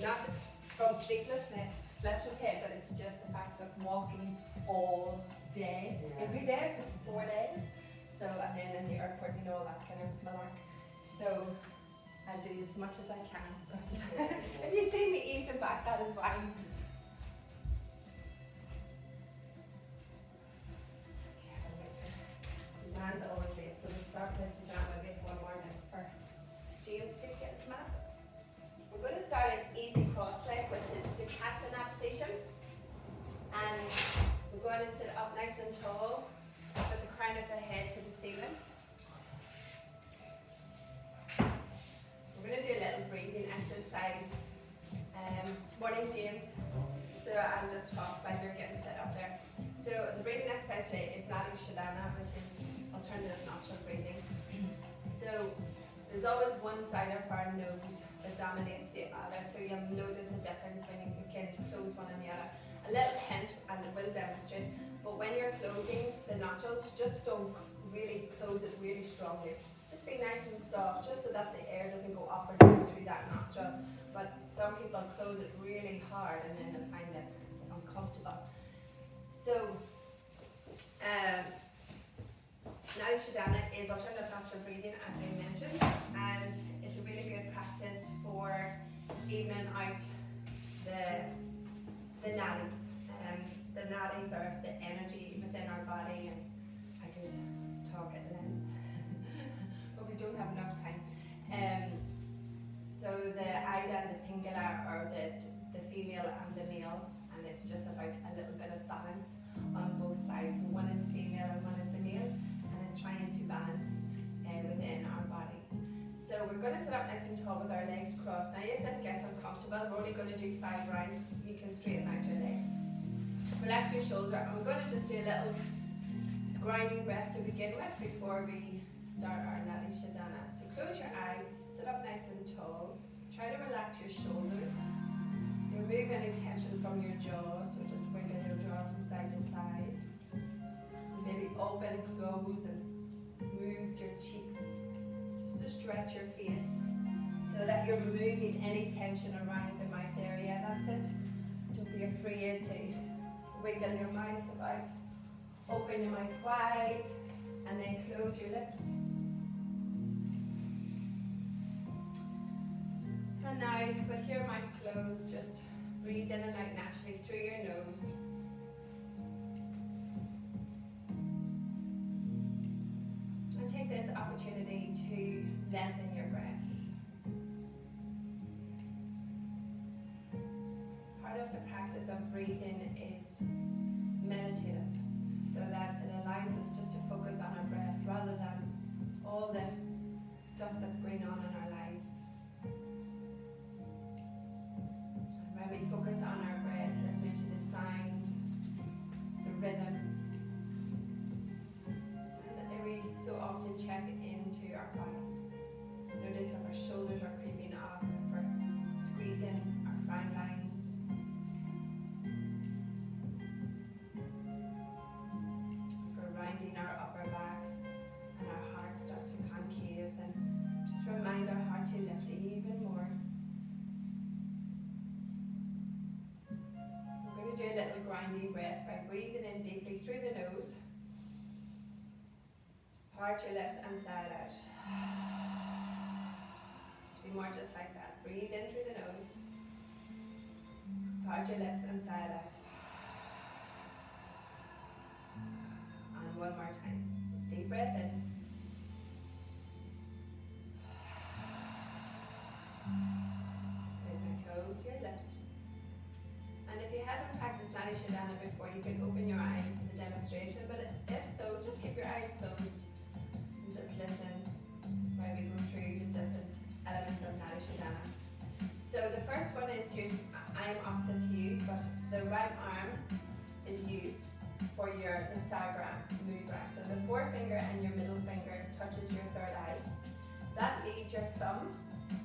not from sleeplessness, slept okay, but it's just the fact of walking all day, every day for 4 days. So, and then in the airport, you know, all that kind of malark. So, I do as much as I can. But if you see me easing back, that is why. Suzanne's always late, so we start with Suzanne will wait one more minute for James to get his mat. We're going to start an easy cross leg, which is Sukhasana position. And we're going to sit up nice and tall with the crown of the head to the ceiling. We're going to do a little breathing exercise. Morning, James. So I'll just talk while you're getting set up there. So the breathing exercise today is Nadi Shodhana, which is alternative nostril breathing. So there's always one side of our nose that dominates the other, so you'll notice a difference when you begin to close one and the other. A little hint, and it will demonstrate, but when you're closing the nostrils, just don't really close it really strongly. Just be nice and soft, just so that the air doesn't go up or down through that nostril. But some people close it really hard and then they'll find it uncomfortable. So, Nadi Shodhana is alternative nostril breathing, as I mentioned, and it's a really good practice for evening out the nadis. The nadis are the energy within our body, and I could talk at length, but we don't have enough time. So the Ida and the Pingala are the female and the male, and it's just about a little bit of balance on both sides. So one is female and one is the male, and it's trying to balance within our bodies. So we're going to sit up nice and tall with our legs crossed. Now if this gets uncomfortable, we're only going to do 5 rounds. You can straighten out your legs. Relax your shoulder, and we're going to just do a little grounding breath to begin with before we start our Nadi Shodhana. So close your eyes, sit up nice and tall. Try to relax your shoulders. Remove any tension from your jaw, so just wiggle your jaw from side to side. Maybe open and close and move your cheeks just to stretch your face so that you're removing any tension around the mouth area. That's it. Don't be afraid to wiggle your mouth about. Open your mouth wide and then close your lips. And now, with your mouth closed, just breathe in and out naturally through your nose. And take this opportunity to lengthen your breath. Part of the practice of breathing is meditative, so that it allows us just to focus on our breath rather than all the stuff that's going on in our lives. And when we focus on our breath, listening to the sound, the rhythm, and every so often check into our bodies. Notice if our shoulders are creeping up, if we're squeezing our frown lines. Rounding our upper back and our heart starts to concave, then just remind our heart to lift even more. We're going to do a little grounding breath by breathing in deeply through the nose. Part your lips and sigh it out. Do more just like that. Breathe in through the nose. Part your lips and sigh it out. One more time. Deep breath in. And close your lips. And if you haven't practiced Nadi Shodhana before, you can open your eyes for the demonstration, but if so, just keep your eyes closed and just listen while we go through the different elements of Nadi Shodhana. So the first one is I am opposite to you, but the right arm is used for your Nasagra mudra. So the forefinger and your middle finger touches your third eye. That leaves your thumb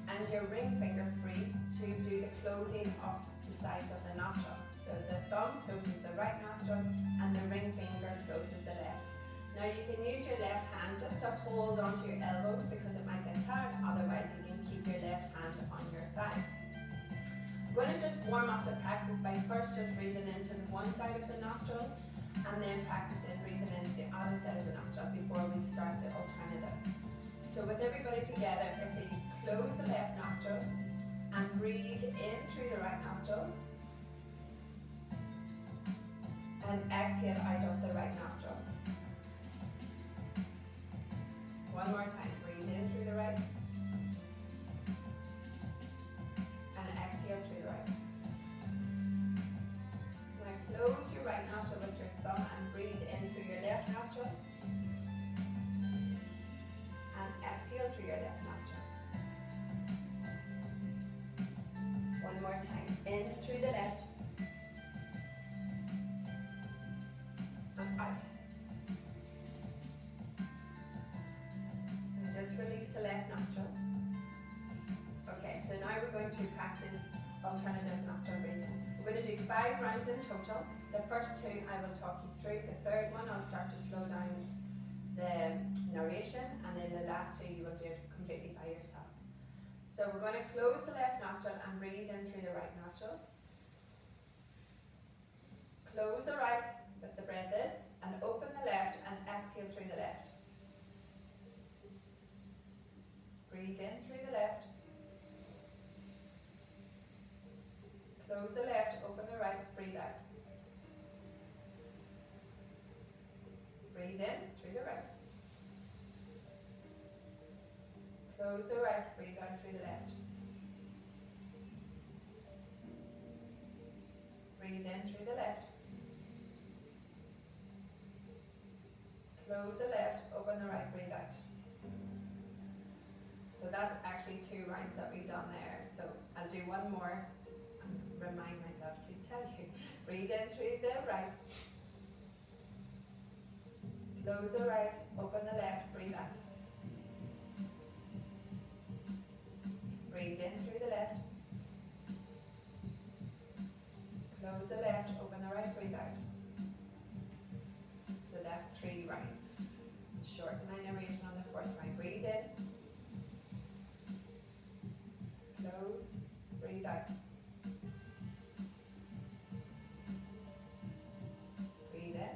and your ring finger free to do the closing of the sides of the nostril. So the thumb closes the right nostril and the ring finger closes the left. Now you can use your left hand just to hold onto your elbows because it might get tired. Otherwise you can keep your left hand on your warm up the practice by first just breathing into one side of the nostril and then practicing breathing into the other side of the nostril before we start the alternative. So with everybody together, if we close the left nostril and breathe in through the right nostril and exhale out of the right nostril. One more time, breathe in through the right and exhale through the right. Now close your right nostril with your thumb and breathe in through your left nostril and exhale through your left nostril. One more time, in through the left and out. And just release the left nostril. Okay, so now we're going to practice alternative nostril breathing. We're going to do 5 rounds in total. The first 2 I will talk you through. The third one I'll start to slow down the narration, and then the last 2 you will do it completely by yourself. So we're going to close the left nostril and breathe in through the right nostril. Close the right with the breath in and open the left and exhale through the left. Breathe in through the left. Close the left, open the right, breathe out. Breathe in through the right. Close the right, breathe out through the left. Breathe in through the left. Close the left, open the right, breathe out. So that's actually 2 rounds that we've done there. So I'll do one more and remind myself to tell you. Breathe in through the right. Close the right, open the left, breathe out. Breathe in through the left. Close the left, open the right, breathe out. So that's 3 rounds. Shorten my narration on the 4th round. Breathe in. Close, breathe out. Breathe in.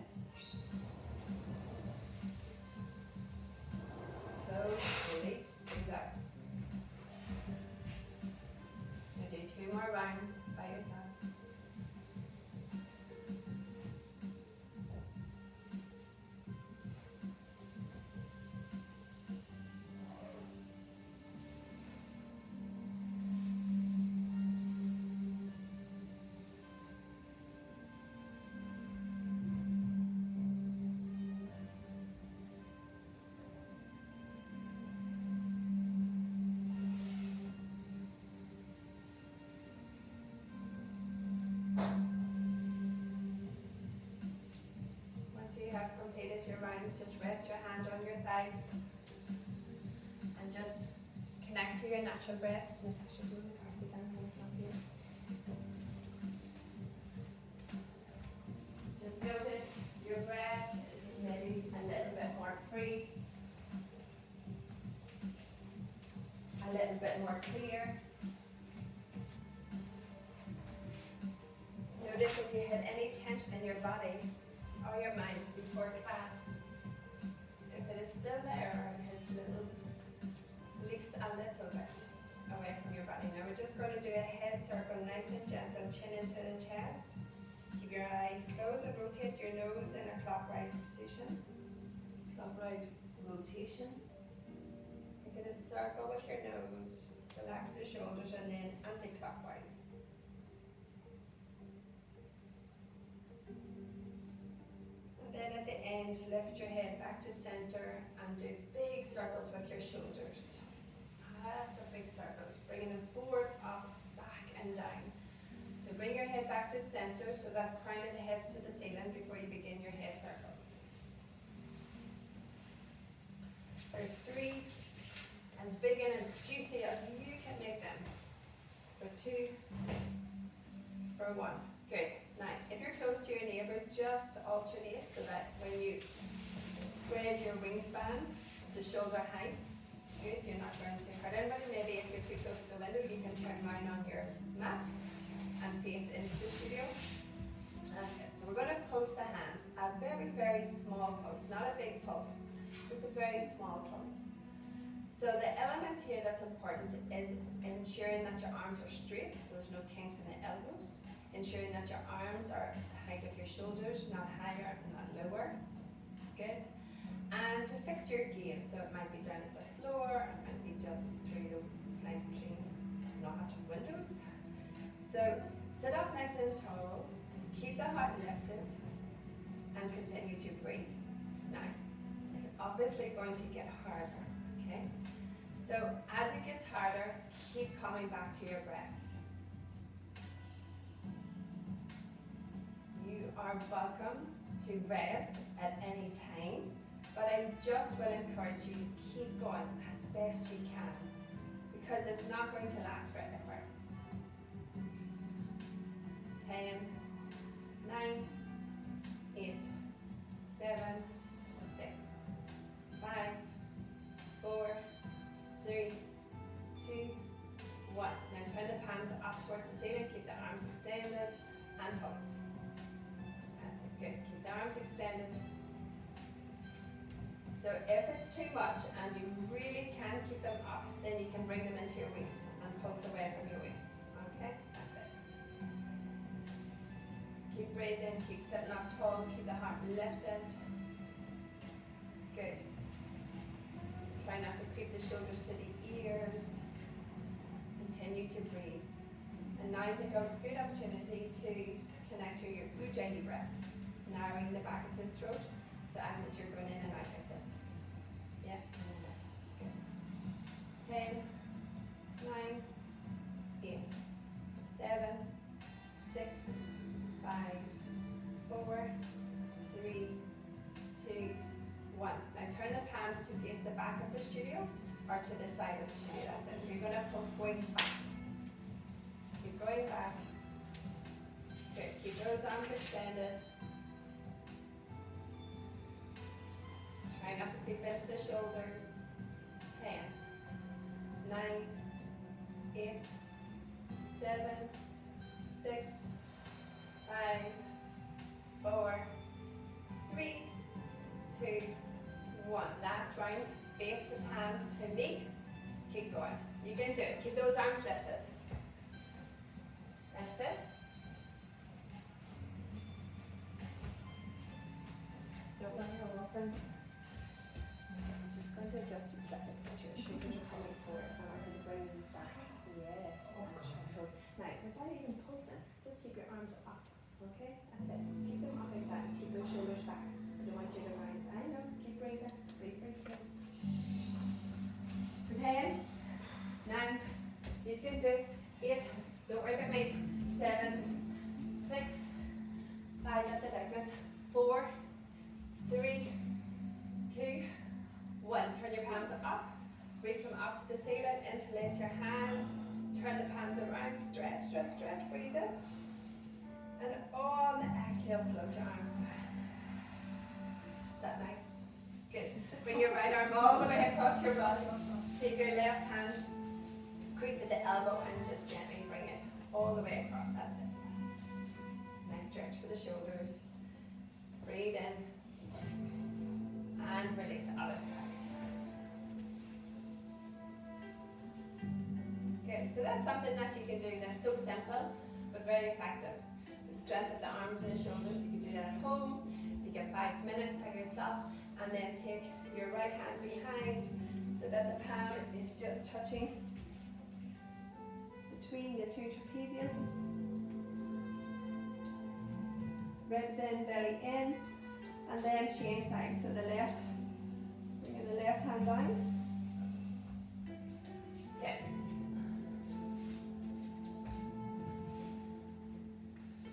Close, release, breathe out. Now do 2 more rounds by yourself. Completed your rounds, just rest your hand on your thigh and just connect to your natural breath. Natasha, do you want to pass this out from here? Just notice your breath is maybe a little bit more free, a little bit more clear. Notice if you had any tension in your body or your mind before class, if it is still there or has released a little bit away from your body. Now we're just going to do a head circle, nice and gentle, chin into the chest. Keep your eyes closed and rotate your nose in a clockwise position. Clockwise rotation. Make it a circle with your nose. Relax the shoulders and then anti-clockwise. Then at the end, lift your head back to center and do big circles with your shoulders. Massive big circles, bringing them forward, up, back and down. So bring your head back to center so that crown of the head's to the ceiling before you begin your head circles. For 3, as big and as juicy as you can make them. For 2, for 1. Good. Now, if you're close to your neighbour, just alternate so that when you spread your wingspan to shoulder height, good, you're not going to hurt anybody. Maybe if you're too close to the window, you can turn around on your mat and face into the studio. That's it. So we're going to pulse the hands. A very, very small pulse, not a big pulse, just a very small pulse. So the element here that's important is ensuring that your arms are straight, so there's no kinks in the elbows. Ensuring that your arms are at the height of your shoulders, not higher and not lower. Good. And to fix your gaze, so it might be down at the floor, it might be just through the nice clean, not windows. So sit up nice and tall, keep the heart lifted, and continue to breathe. Now, it's obviously going to get harder, okay? So as it gets harder, keep coming back to your breath. You are welcome to rest at any time, but I just will encourage you to keep going as best you can, because it's not going to last forever. 10, 9, 8, 7, 6, 5, 4, 3, 2, 1. Now turn the palms up towards the ceiling, keep the arms extended, and pulse. That's it, good. Keep the arms extended. So if it's too much and you really can't keep them up, then you can bring them into your waist and pulse away from your waist. Okay, that's it. Keep breathing, keep sitting up tall, keep the heart lifted. Good. Try not to creep the shoulders to the ears. Continue to breathe. And now is a good opportunity to connect to your Ujjayi breath, narrowing the back of the throat. So as you're going in and out like this. Yeah, good. 10, 9, 8, 7, 6, 5, 4, 3, 2, 1. Now turn the palms to face the back of the studio or to the side of the studio. That's it. So you're going to pulse going back. Keep going back. Good. Keep those arms extended. Try not to creep into the shoulders. 10, 9, 8, 7, 6, 5, 4, 3, 2, 1. Last round. Face the hands to me. Keep going. You can do it. Keep those arms lifted. That's it. Don't let her open. I'm just going to adjust you slightly because your shoulders are coming forward. I want you to bring these back. Yes. Now, without even pulsing, just keep your arms up. Okay? That's it. Keep them up like that. Keep those shoulders back. I don't want you to rise. I know. Keep breathing. Breathe, breathe, breathe. For 10, 9, you can do it. 8, don't worry about me. 7, 6, 5, that's it, Agnes. 4, 3, 2, 1. Turn your palms up. Reach them up to the ceiling. Interlace your hands. Turn the palms around. Stretch, stretch, stretch. Breathe in. And on the exhale, float your arms down. Is that nice? Good. Bring your right arm all the way across your body. Take your left hand, crease at the elbow, and just gently bring it all the way across. That's it. Nice stretch for the shoulders. Breathe in. And release the other side. Good. So that's something that you can do that's so simple, but very effective. The strength of the arms and the shoulders. You can do that at home. You get 5 minutes by yourself. And then take your right hand behind so that the palm is just touching between the two trapeziuses. Ribs in, belly in, and then change sides. So the left, bringing the left hand down. Good.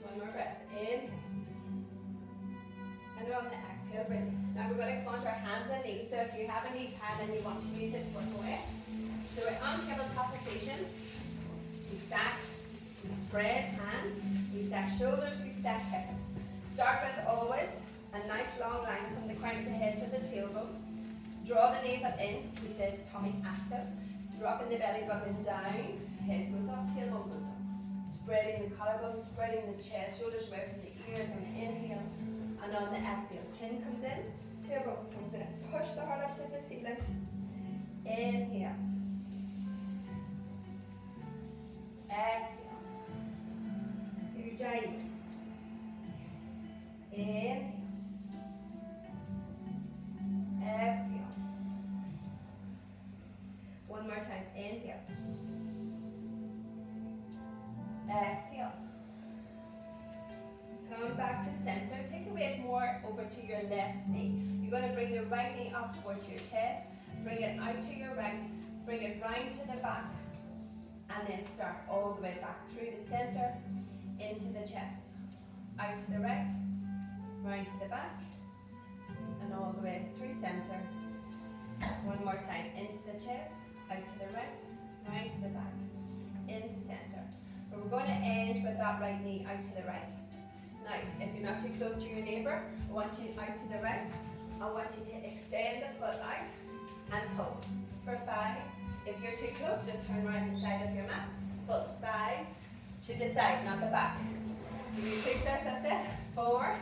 One more breath in. And on the exhale, release. Now we're going to come onto our hands and knees. So if you have a knee pad and you want to use it, work away. So we're on tabletop position. We stack, we spread hands, we stack shoulders, we stack hips. Start with always a nice long line from the crown of the head to the tailbone. Draw the navel in to keep the tummy active. Dropping the belly button down, head goes up, tailbone goes up. Spreading the collarbone, spreading the chest, shoulders away from the ears on the inhale. And on the exhale, chin comes in, tailbone comes in. Push the heart up to the ceiling. Inhale. Exhale. Ujjayi. Inhale. Exhale. One more time. Inhale. Exhale. Come back to center. Take the weight more over to your left knee. You're going to bring your right knee up towards your chest. Bring it out to your right. Bring it round to the back. And then start all the way back through the center, into the chest. Out to the right, round to the back, and all the way through center. One more time. Into the chest, out to the right, round to the back, into center. But we're going to end with that right knee out to the right. Now, if you're not too close to your neighbour, I want you out to the right. I want you to extend the foot out and pulse for 5. If you're too close, just turn around the side of your mat. Pulse 5 to the side, not the back. If you're too close, that's it. 4.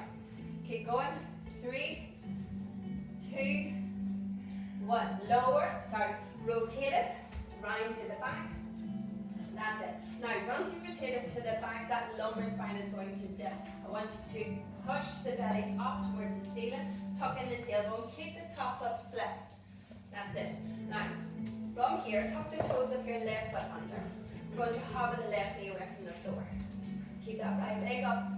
Keep going. 3, 2, 1. Lower. Rotate it round to the back. That's it. Now, once you rotate it to the back, that lumbar spine is going to dip. I want you to push the belly up towards the ceiling, tuck in the tailbone, keep the top foot flexed. That's it. Now, from here, tuck the toes of your left foot under. We're going to hover the left knee away from the floor. Keep that right leg up.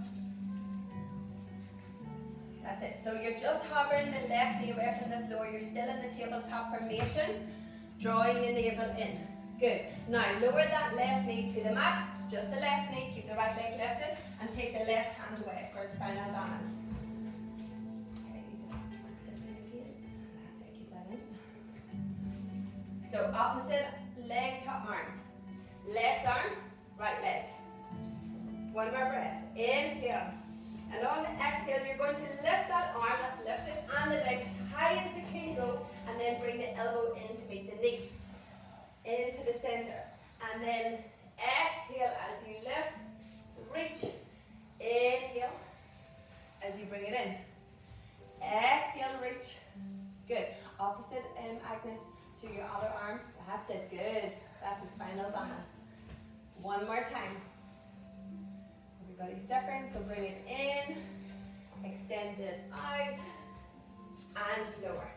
That's it. So you're just hovering the left knee away from the floor. You're still in the tabletop formation, drawing the navel in. Good. Now lower that left knee to the mat, just the left knee, keep the right leg lifted, and take the left hand away for a spinal balance. Okay, that's it, keep that in. So opposite leg to arm. Left arm, right leg. One more breath. Inhale. And on the exhale, you're going to lift that arm that's lifted and the legs high as the king goes, and then bring the elbow in to meet the knee. Into the center. And then exhale as you lift, reach. Inhale as you bring it in. Exhale, reach. Good. Opposite, Agnes, to your other arm. That's it. Good. That's the spinal balance. One more time. Everybody's different, so bring it in, extend it out, and lower.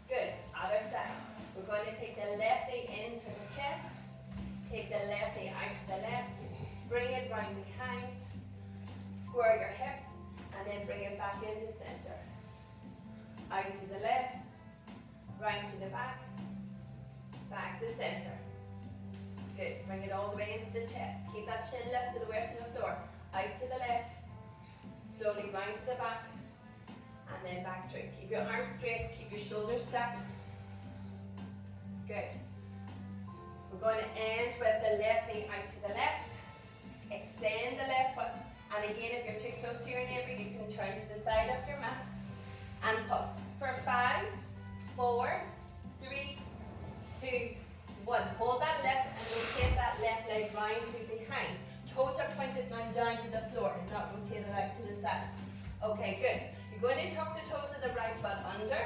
Good. Other side. We're going to take the left knee into the chest, take the left knee out to the left, bring it round behind, square your hips, and then bring it back into center. Out to the left, round to the back to center. Good. Bring it all the way into the chest. Keep that chin lifted away from the floor. Out to the left, slowly round to the back, and then back through. Keep your arms straight, keep your shoulders stacked. Good. We're going to end with the left knee out to the left. Extend the left foot. And again, if you're too close to your neighbour, you can turn to the side of your mat and pulse. For 5, 4, 3, 2, 1. Hold that left and rotate that left leg round to behind. Toes are pointed down to the floor, not rotated out to the side. Okay, good. You're going to tuck the toes of the right foot under,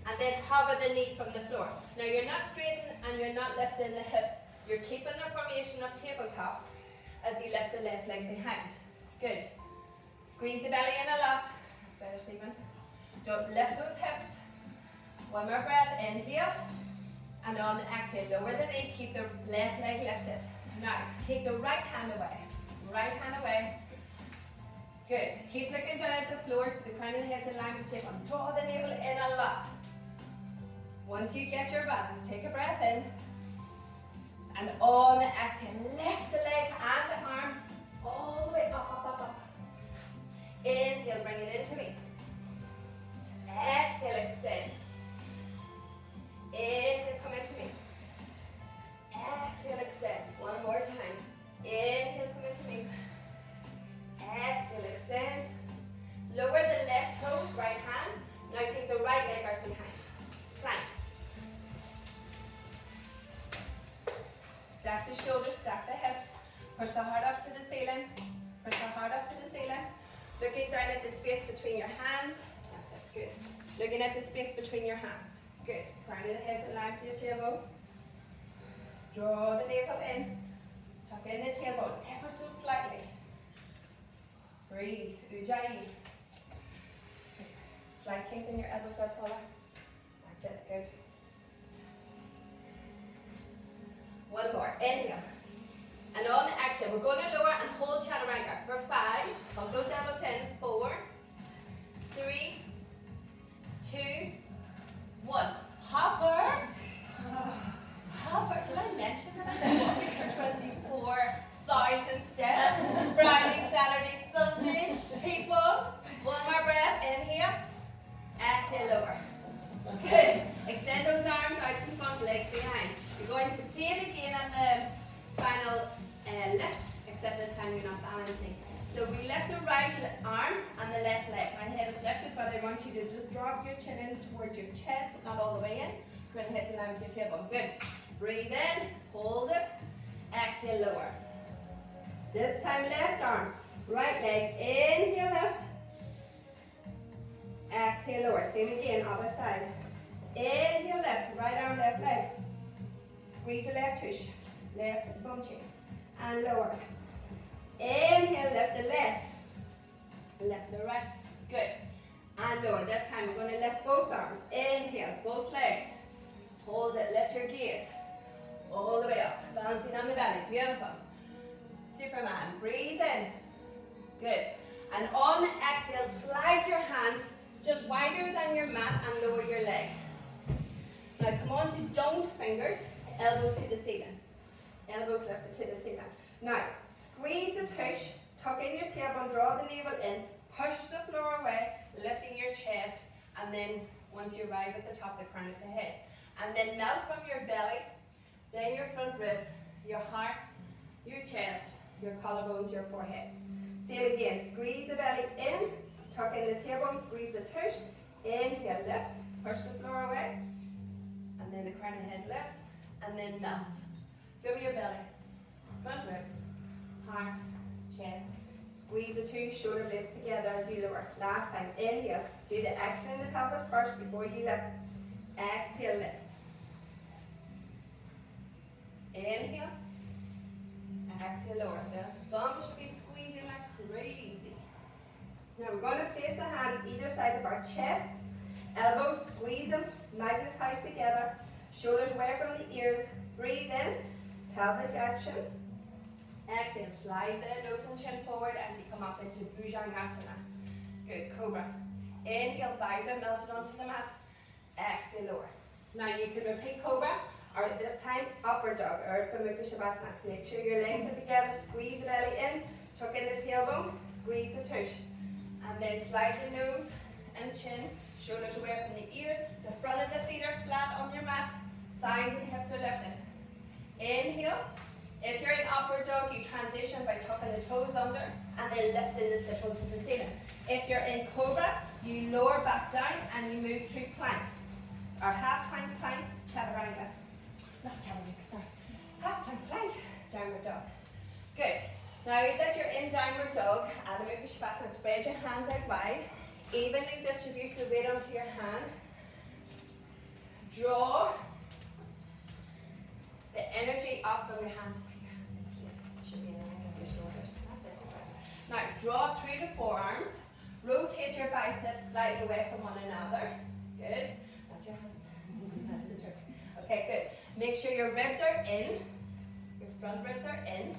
and then hover the knee from the floor. Now you're not straightening and you're not lifting the hips. You're keeping the formation of tabletop as you lift the left leg behind. Good. Squeeze the belly in a lot. That's better, Stephen. Don't lift those hips. One more breath. Inhale. And on the exhale, lower the knee. Keep the left leg lifted. Now, take the right hand away. Right hand away. Good. Keep looking down at the floor so the crown of the head's in line with the tailbone. Draw the navel in a lot. Once you get your balance, take a breath in. And on the exhale, lift the leg and the arm all the way up, up, up, up. Inhale, bring it into me. Exhale, extend. Inhale, come into me. Exhale, extend. One more time. Inhale, come into me. Exhale, extend. Lower the left toes, right hand. Now take the right leg out behind. Plank. Stack the shoulders, stack the hips. Push the heart up to the ceiling. Push the heart up to the ceiling. Looking down at the space between your hands. That's it, good. Looking at the space between your hands. Good. Crown of the head's in line with your tailbone. Draw the navel in. Tuck in the tailbone ever so slightly. Breathe. Ujjayi. Slight kink in your elbows or puller. That's it, good. One more. Inhale. And on the exhale, we're going to lower and hold chaturanga for 5. Hold those elbows in. 4, 3, 2, 1. Hover. Hover. Did I mention that I'm walking for 24,000 steps? Friday, Saturday, Sunday. People. One more breath. Inhale. Exhale, lower. Good. Extend those arms out in front, legs behind. You're going to see it again on the spinal lift, except this time you're not balancing. So we lift the right arm and the left leg. My head is lifted, but I want you to just drop your chin in towards your chest, but not all the way in. Grin head's in line with your tailbone. Good. Breathe in, hold it, exhale, lower. This time left arm, right leg, inhale, lift, exhale, lower. Same again, other side. Inhale, lift, right arm, left leg. Squeeze the left tush, left bum chain, and lower. Inhale, lift the left, lift the right. Good. And lower. This time we're going to lift both arms. Inhale, both legs. Hold it, lift your gaze. All the way up, balancing on the belly. Beautiful. Superman. Breathe in. Good. And on the exhale, slide your hands just wider than your mat and lower your legs. Now come on to don't fingers, elbows to the ceiling. Elbows lifted to the ceiling. Now, squeeze the tush, tuck in your tailbone, draw the navel in, push the floor away, lifting your chest, and then once you arrive at the top, the crown of the head. And then melt from your belly, then your front ribs, your heart, your chest, your collarbones, your forehead. Same again, squeeze the belly in, tuck in the tailbone, squeeze the tush, inhale, lift, push the floor away, and then the crown of the head lifts, and then melt. From your belly, front ribs, heart, chest, squeeze the two shoulder blades together as you lower. Last time, inhale, do the action in the pelvis first before you lift. Exhale, lift. Inhale, exhale, lower. The bum should be squeezing like crazy. Now we're going to place the hands either side of our chest, elbows, squeeze them, magnetize together, shoulders away from the ears. Breathe in, pelvic action. Exhale, slide the nose and chin forward as you come up into Bhujangasana. Good, Cobra. Inhale, thighs are melted onto the mat. Exhale, lower. Now you can repeat Cobra, or this time upward dog, or Urdhva Mukha Shavasana. Make sure your legs are together, squeeze the belly in, tuck in the tailbone, squeeze the tush. And then slide the nose and chin, shoulders away from the ears. The front of the feet are flat on your mat, thighs and hips are lifted. Inhale. If you're in upward dog, you transition by tucking the toes under and then lifting the sit bones to the ceiling. If you're in Cobra, you lower back down and you move through plank. Or half plank, plank, chaturanga. Not chaturanga, sorry. Half plank, plank, downward dog. Good. Now that you're in downward dog, Adho Mukha Shavasana, spread your hands out wide. Evenly distribute the weight onto your hands. Draw the energy up from your hands. Bring your hands in here. Should be in the neck of your shoulders. That's it. Now draw through the forearms. Rotate your biceps slightly away from one another. Good. Not your hands. That's the trick. Okay, good. Make sure your ribs are in. Your front ribs are in.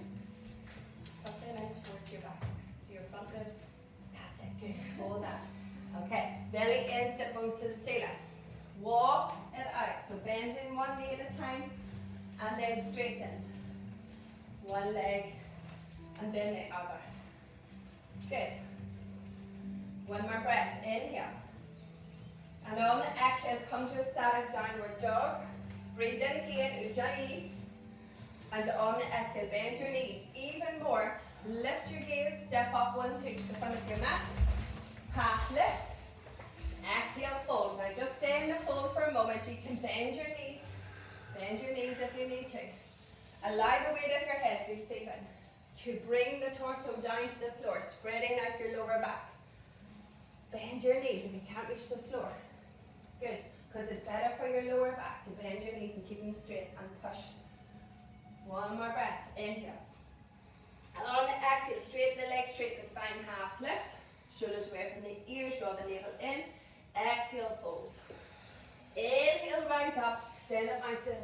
Tuck them in towards your back. So your front ribs. That's it. Good. Hold that. Okay. Belly in, sit bones to the ceiling. Walk it out. So bend in one knee at a time. And then straighten. One leg and then the other. Good. One more breath. Inhale. And on the exhale, come to a static downward dog. Breathe in again, Ujjayi. And on the exhale, bend your knees even more. Lift your gaze, step up 1, 2 to the front of your mat. Half lift. Exhale, fold. Now just stay in the fold for a moment. You can bend your knees. Bend your knees if you need to. Allow the weight of your head to be Stephen. to bring the torso down to the floor, spreading out your lower back. Bend your knees if you can't reach the floor. Good, because it's better for your lower back to bend your knees and keep them straight and push. One more breath, inhale. And on the exhale, straighten the legs, straighten the spine, half lift. Shoulders away from the ears, draw the navel in. Exhale, fold. Inhale, rise up, extend it out to.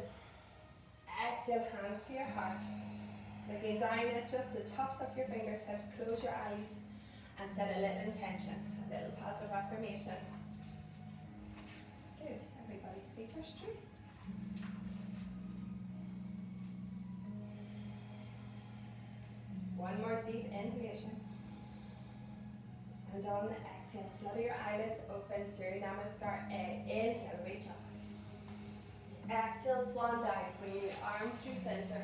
Exhale, hands to your heart. Looking down at just the tops of your fingertips, close your eyes and set a little intention, a little positive affirmation. Good, everybody's feet are straight. One more deep inhalation. And on the exhale, flutter your eyelids open, Surya Namaskar. Inhale, reach up. Exhale, swan dive. Bring your arms through center.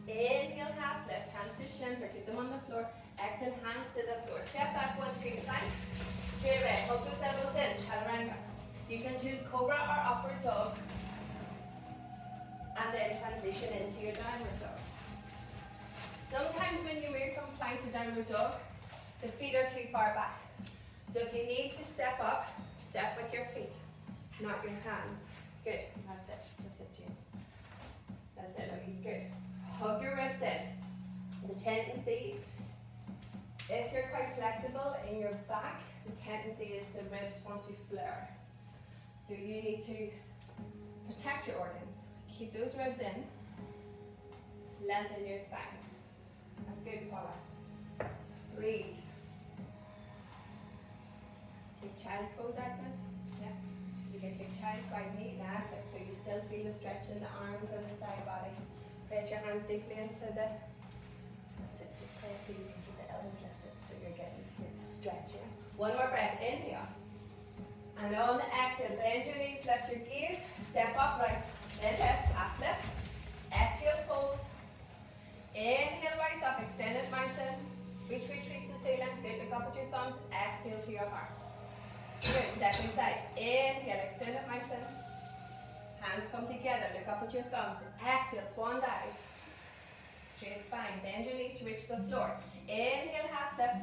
Inhale, half lift. Hands to shins or keep them on the floor. Exhale, hands to the floor. Step back, 1, 3, plank. Straight away. Hug those elbows in. Chaturanga. You can choose cobra or upward dog. And then transition into your downward dog. Sometimes when you move from plank to downward dog, the feet are too far back. So if you need to step up, step with your feet, not your hands. Good. That's it. That's it, James. That's it, Louise. Good. Hug your ribs in. The tendency, if you're quite flexible in your back, the tendency is the ribs want to flare. So you need to protect your organs. Keep those ribs in. Lengthen your spine. That's good, Paula. Breathe. Take child's pose, Agnes. Yeah. You can take child's by knee. That's it. So you still feel the stretch in the arms and the side body. Press your hands deeply into the. That's it. So press these and keep the elbows lifted. So you're getting stretch. Yeah. One more breath. Inhale. And on the exhale, bend your knees, lift your gaze, step upright, then lift, half lift. Exhale, fold. Inhale, rise up, extended mountain. Reach the ceiling. Good, look up at your thumbs. Exhale to your heart. Good, second side. Inhale, extended mountain. Hands come together, look up at your thumbs. Exhale, swan dive. Straight spine, bend your knees to reach the floor. Inhale, half lift.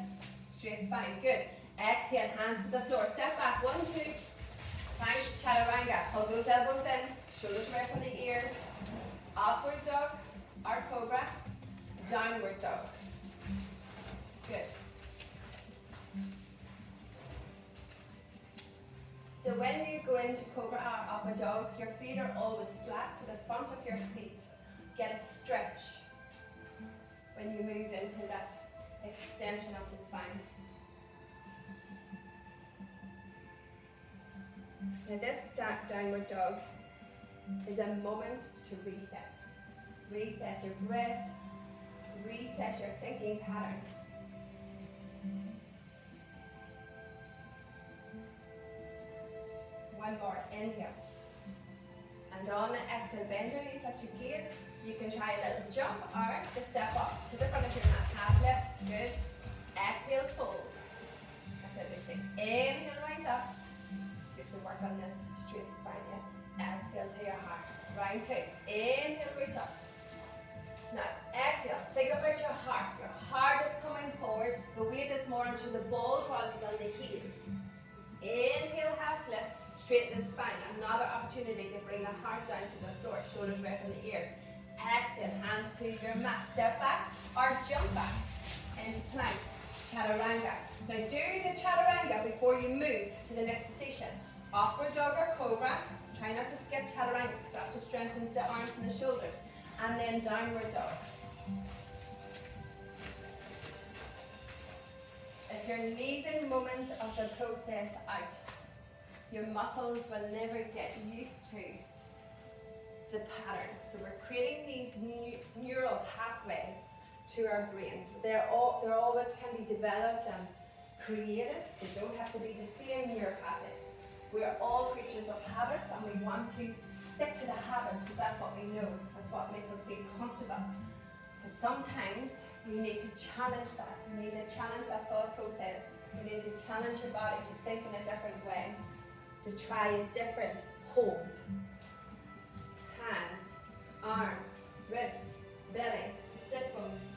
Straight spine, good. Exhale, hands to the floor. Step back, 1, 2. Plank, chaturanga. Hold those elbows in. Shoulders away from the ears. Upward dog or cobra. Downward dog. Good. So when you go into cobra or upward dog, your feet are always flat, so the front of your feet get a stretch when you move into that extension of the spine. Now this downward dog is a moment to reset. Reset your breath, reset your thinking pattern. One more, inhale. And on the exhale, bend your knees, lift your gaze. You can try a little jump or just step up to the front of your mat. Half lift, good. Exhale, fold. That's it, Lucy. Inhale, rise up. To work on this straight spine, yeah. Exhale to your heart. Round 2. Inhale, reach up. Now, exhale. Think about your heart. Your heart is coming forward. The weight is more into the balls rather than the heels. Inhale, half lift. Straighten the spine. Another opportunity to bring the heart down to the floor. Shoulders away from the ears. Exhale, hands to your mat. Step back or jump back into plank. Chaturanga. Now do the chaturanga before you move to the next position. Upward dog or cobra. Try not to skip chaturanga because that's what strengthens the arms and the shoulders. And then downward dog. If you're leaving moments of the process out, your muscles will never get used to the pattern. So we're creating these neural pathways to our brain. They're always can be developed and created. They don't have to be the same neural pathways. We're all creatures of habits and we want to stick to the habits because that's what we know. That's what makes us feel comfortable. But sometimes you need to challenge that. You need to challenge that thought process. You need to challenge your body to think in a different way, to try a different hold. Hands, arms, ribs, belly, sit bones,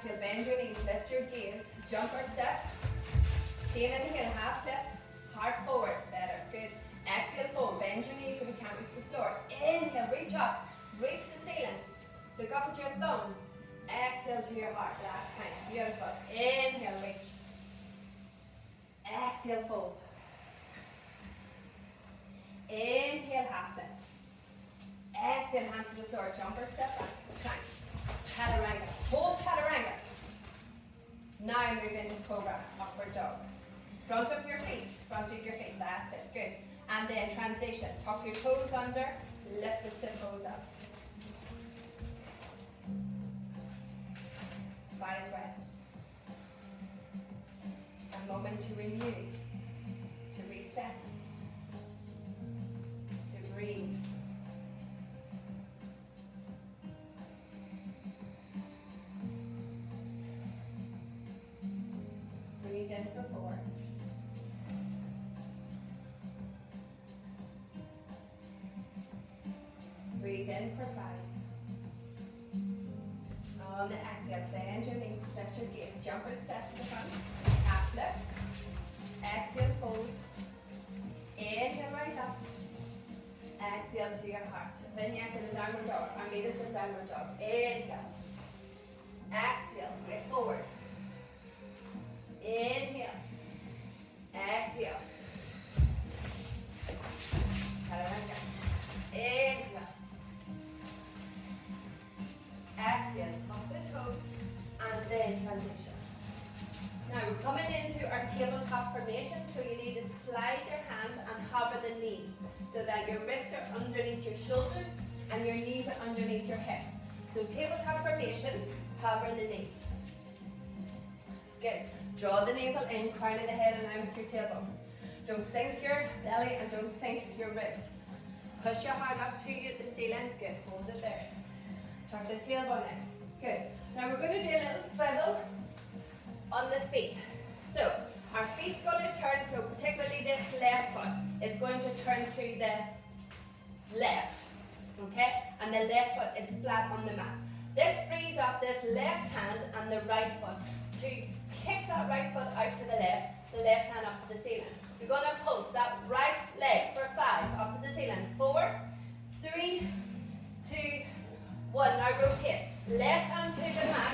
Exhale, bend your knees, lift your gaze, jump or step. Same inhale, half lift, heart forward, better, good. Exhale, fold, bend your knees if you can't reach the floor. Inhale, reach up, reach the ceiling. Look up at your thumbs. Exhale to your heart, last time, beautiful. Inhale, reach. Exhale, fold. Inhale, half lift. Exhale, hands to the floor, jump or step back, plank. Chaturanga, hold chaturanga. Now move into cobra, upward dog. Front of your feet, that's it, good. And then transition, tuck your toes under, lift the sit bones up. 5 breaths. A moment to renew, to reset, to breathe. Breathe in for 4. Breathe in for 5. On the exhale, bend your knees, lift your gaze, jump or step to the front, half lift. Exhale, fold. Inhale, rise up. Exhale to your heart. Vinyasa in downward dog, Armidas in downward dog. Inhale. Exhale, get forward. Inhale. Exhale. Chaturanga. Inhale. Exhale, tuck the toes, and then transition. Now we're coming into our tabletop formation, so you need to slide your hands and hover the knees so that your wrists are underneath your shoulders and your knees are underneath your hips. So tabletop formation, hover the knees. Good. Draw the navel in, crown of the head and line with your tailbone. Don't sink your belly and don't sink your ribs. Push your heart up to you at the ceiling. Good. Hold it there. Tuck the tailbone in. Good. Now we're going to do a little swivel on the feet. So our feet's going to turn, so particularly this left foot is going to turn to the left. Okay? And the left foot is flat on the mat. This frees up this left hand and the right foot to kick that right foot out to the left hand up to the ceiling. You're going to pulse that right leg for 5 up to the ceiling. 4, 3, 2, 1. Now rotate. Left hand to the mat.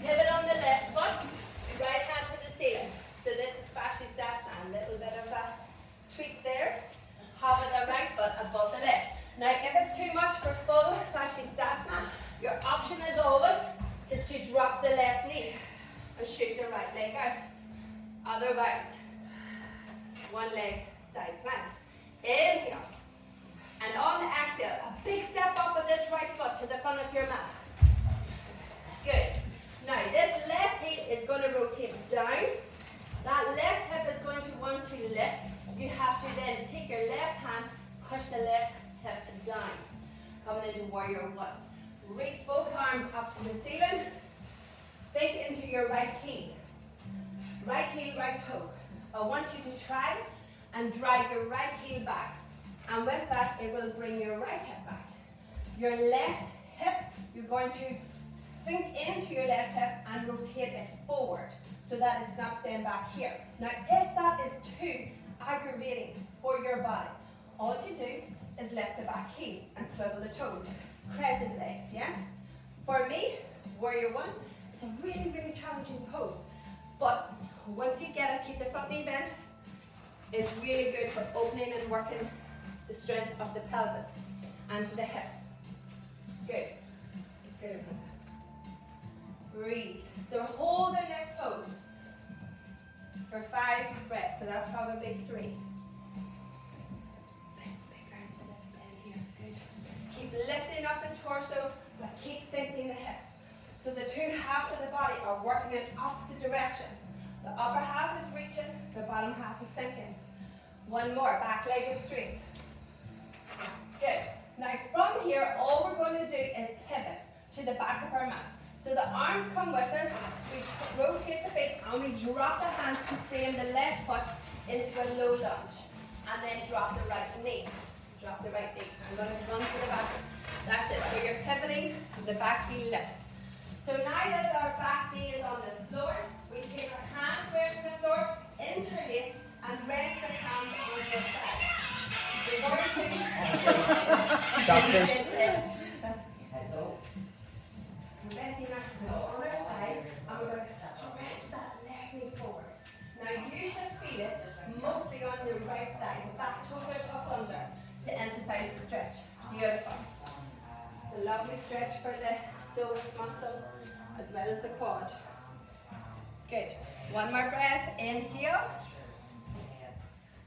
Pivot on the left foot. Right hand to the ceiling. So this is Fascisthasana. A little bit of a tweak there. Hover the right foot above the left. Now if it's too much for full Fascisthasana, your option as always is to drop the left knee and shoot the right leg out. Otherwise, one leg side plank. Inhale. And on the exhale, a big step up with this right foot to the front of your mat. Good. Now, this left heel is going to rotate down. That left hip is going to want to lift. You have to then take your left hand, push the left hip down. Coming into warrior 1. Reach both arms up to the ceiling. Think into your right heel. Right heel, right toe. I want you to try and drag your right heel back. And with that, it will bring your right hip back. Your left hip, you're going to think into your left hip and rotate it forward so that it's not staying back here. Now, if that is too aggravating for your body, all you do is lift the back heel and swivel the toes. Crescent legs, yeah? For me, warrior 1, it's a really, really challenging pose. But once you get it, keep the front knee bent. It's really good for opening and working the strength of the pelvis and to the hips. Good. It's good. Breathe. So hold in this pose for 5 breaths. So that's probably 3. Big arm to this bend here. Good. Keep lifting up the torso, but keep sinking the hips. So the 2 halves of the body are working in opposite direction. The upper half is reaching, the bottom half is sinking. 1 more. Back leg is straight. Good. Now from here, all we're going to do is pivot to the back of our mat. So the arms come with us, we rotate the feet and we drop the hands to frame the left foot into a low lunge. And then drop the right knee. Drop the right knee. I'm going to run to the back. That's it. So you're pivoting, the back heel lifts. So now that our back knee is on the floor, we take our hands away from the floor, interlace, and rest our hands on your side. We're going to... Doctors. Hello. We're resting our hand on our thigh, and we're going to stretch that left knee forward. Now you should feel it mostly on your right thigh. Back toes are tucked under to emphasize the stretch. Beautiful. It's a lovely stretch for the psoas muscle as well as the quad. Good. One more breath. Inhale.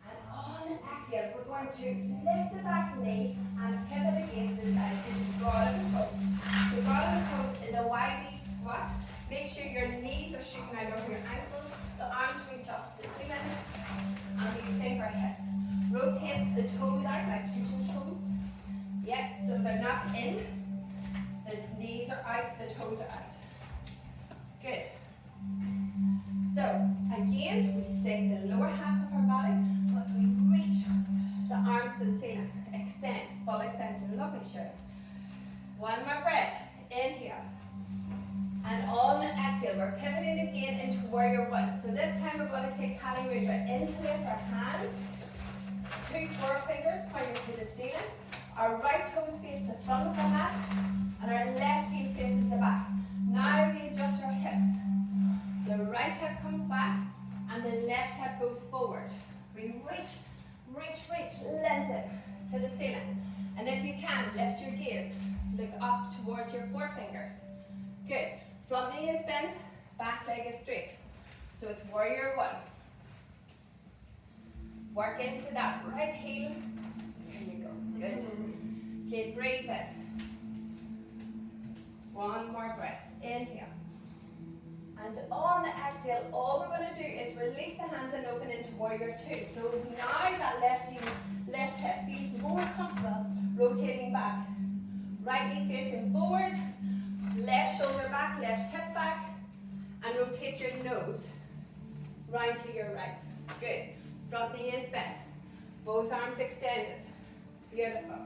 And on an exhale, we're going to lift the back knee and pivot again to the side into garden pose. The garden pose is a wide knee squat. Make sure your knees are shooting out over your ankles. The arms reach up to the ceiling. And we sink our hips. Rotate the toes out like pigeon toes. Yep, so they're not in. The knees are out, the toes are out. Good. So, again, we sink the lower half of our body, but we reach the arms to the ceiling. Extend, full extension. Lovely, Shirley. One more breath. Inhale. And on the exhale, we're pivoting again into warrior one. So this time we're going to take Kali Mudra. Interlace our hands. 2 forefingers pointing to the ceiling. Our right toes face the front of the mat. And our left heel faces the back. Now we adjust our hips. The right hip comes back and the left hip goes forward. We reach, lengthen to the ceiling. And if you can, lift your gaze. Look up towards your forefingers. Good. Front knee is bent, back leg is straight. So it's warrior one. Work into that right heel. There you go. Good. Okay, breathe in. One more breath. Inhale. And on the exhale, all we're going to do is release the hands and open into warrior two. So now that left hip feels more comfortable rotating back. Right knee facing forward, left shoulder back, left hip back, and rotate your nose round to your right. Good. Front knee is bent. Both arms extended. Beautiful.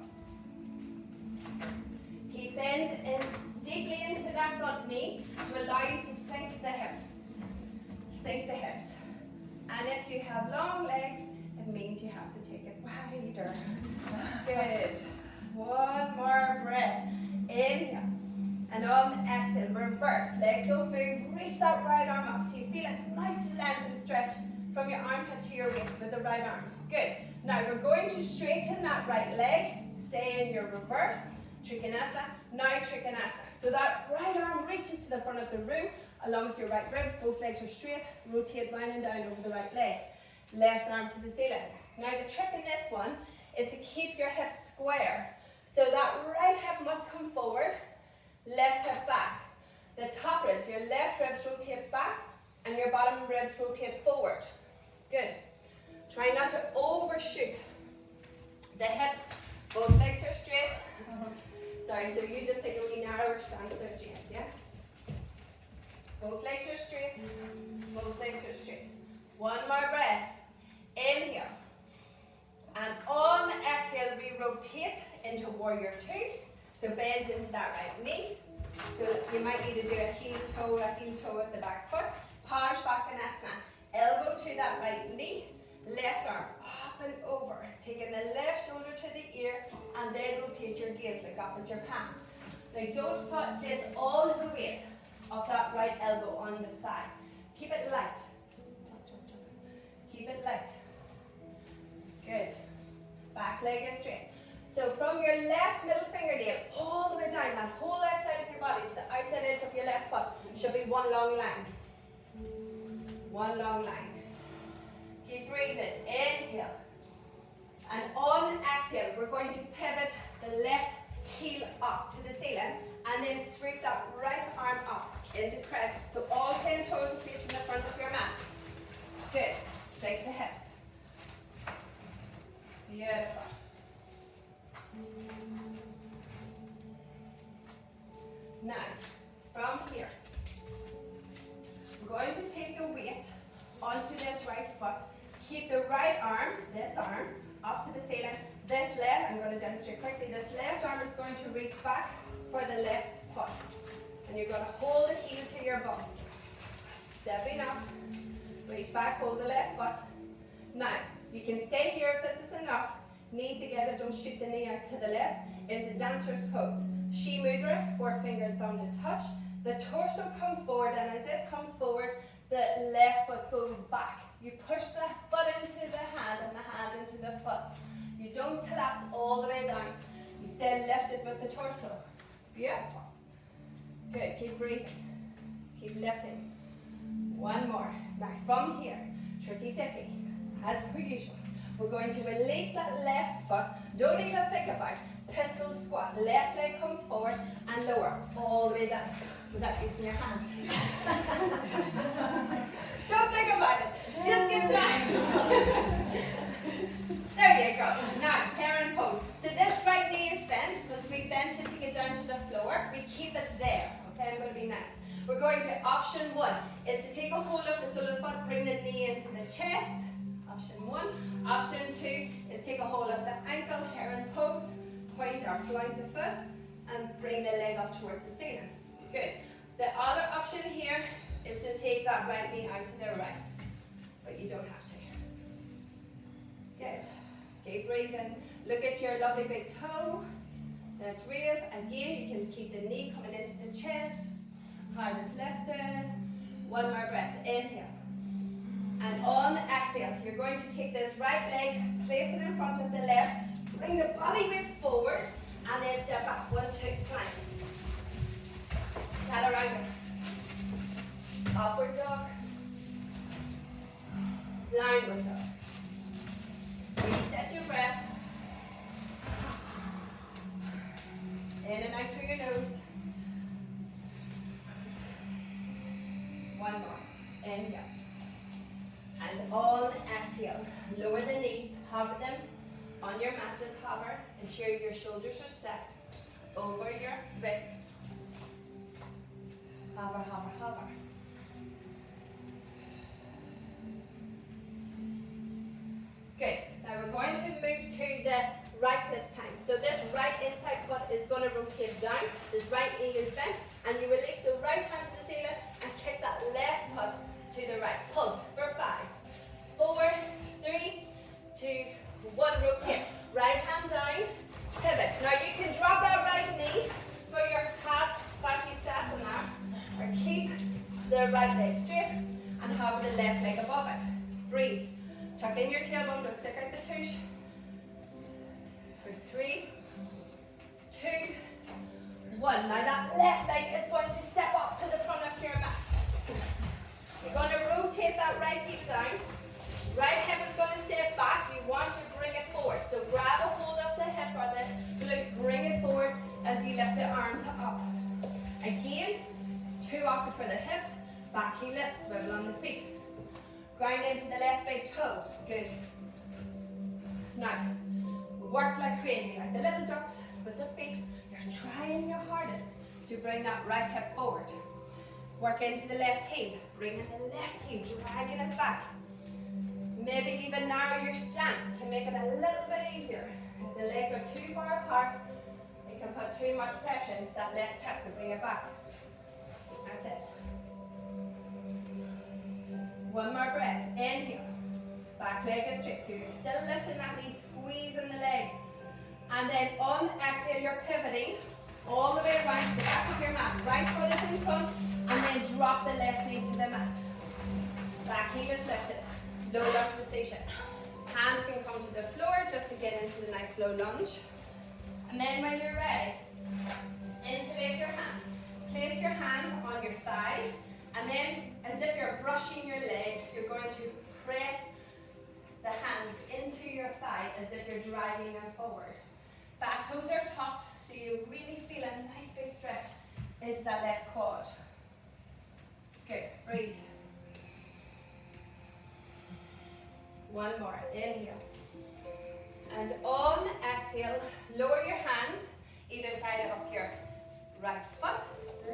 Keep bend in deeply into that front knee to allow you to sink the hips. Sink the hips. And if you have long legs, it means you have to take it wider. Good. One more breath. Inhale. And on the exhale, reverse. Legs don't move. Reach that right arm up so you feel a nice length and stretch from your armpit to your waist with the right arm. Good. Now we're going to straighten that right leg. Stay in your reverse. Trikonasana. Now Trikonasana. So that right arm reaches to the front of the room along with your right ribs. Both legs are straight. Rotate round and down over the right leg. Left arm to the ceiling. Now the trick in this one is to keep your hips square. So that right hip must come forward. Left hip back. The top ribs, your left ribs rotates back and your bottom ribs rotate forward. Good. Try not to overshoot the hips. Both legs are straight. Sorry, so you just take a wee narrower stance there, James, yeah? Both legs are straight. Both legs are straight. One more breath. Inhale. And on the exhale, we rotate into warrior two. So bend into that right knee. So you might need to do a heel toe with the back foot. Parsvakonasana. Elbow to that right knee. Left arm up and over. Taking the left shoulder to the ear and then rotate your gaze, look up at your palm. Now don't place all of the weight of that right elbow on the thigh. Keep it light. Keep it light. Good. Back leg is straight. So from your left middle fingernail all the way down, that whole left side of your body to the outside edge of your left foot should be one long line. One long line. Keep breathing. Inhale. And on exhale, we're going to pivot the left heel up to the ceiling and then sweep that right arm up into crescent. So all 10 toes are facing the front of your mat. Good. Sink the hips. Beautiful. Now, from here, we're going to take the weight onto this right foot. Keep the right arm, this arm, up to the ceiling. This left, I'm going to demonstrate quickly, this left arm is going to reach back for the left foot. And you're going to hold the heel to your bum. Stepping up, reach back, hold the left foot. Now, you can stay here if this is enough. Knees together, don't shoot the knee out to the left. Into dancer's pose. Shi Mudra, forefinger and thumb to touch. The torso comes forward, and as it comes forward, the left foot goes back. You push the foot into the hand and the hand into the foot. You don't collapse all the way down. You stay lifted with the torso. Beautiful. Good, keep breathing. Keep lifting. One more. Now from here, tricky dicky, as per usual. We're going to release that left foot. Don't even think about it. Pistol squat. Left leg comes forward and lower all the way down without using your hands. Don't think about it. Just get down. There you go. Now, parent pose. So this right knee is bent because we bent it to get down to the floor. We keep it there. Okay, I'm going to be nice. We're going to option 1 is to take a hold of the sole of the foot, bring the knee into the chest. Option 1. Option 2 is take a hold of the ankle, heron pose, point or flank the foot, and bring the leg up towards the ceiling. Good. The other option here is to take that right knee out to the right, but you don't have to. Good. Keep breathing. Look at your lovely big toe. Let's raise. Again, you can keep the knee coming into the chest. Heart is lifted. One more breath. Inhale. And on the exhale, you're going to take this right leg, place it in front of the left, bring the body weight forward, and then step back. 1, 2, plank. Chaturanga. Upward dog. Downward dog. Reset your breath. In and out through your nose. One more. Inhale. And on exhale, lower the knees, hover them on your mat, just hover. Ensure your shoulders are stacked over your wrists. Hover, hover, hover. Good. Now we're going to move to the right this time. So this right inside foot is going to rotate down. This right knee is bent. And you release the right hand to the ceiling and kick that left foot to the right. Pulse for 5, 4, 3, 2, 1. Rotate. Right hand down. Pivot. Now you can drop that right knee for your half Vashisthasana or keep the right leg straight and hover the left leg above it. Breathe. Tuck in your tailbone, don't stick out the tush. For 3, 2, 1. Now that left leg is going to step up to the front of your mat. You're going to rotate that right hip down. Right hip is going to step back. You want to bring it forward. So grab a hold of the hip or the glute, bring it forward as you lift the arms up. Again, it's too awkward for the hips. Back heel lifts, swivel on the feet. Ground into the left big toe. Good. Now, work like crazy, like the little ducks with the feet. You're trying your hardest to bring that right hip forward. Work into the left heel. Bring in the left heel, dragging it back. Maybe even narrow your stance to make it a little bit easier. If the legs are too far apart, it can put too much pressure into that left hip to bring it back. That's it. One more breath. Inhale. Back leg is straight. So you're still lifting that knee, squeezing the leg. And then on the exhale, you're pivoting all the way around to the back of your mat. Right foot is in front, and then drop the left knee to the mat. Back heel is lifted. Low lunge position. Hands can come to the floor just to get into the nice low lunge. And then when you're ready, interlace your hands. Place your hands on your thigh, and then as if you're brushing your leg, you're going to press the hands into your thigh as if you're driving them forward. Back toes are tucked, so you really feel a nice big stretch into that left quad. Good, breathe. One more, inhale. And on exhale, lower your hands either side of your right foot.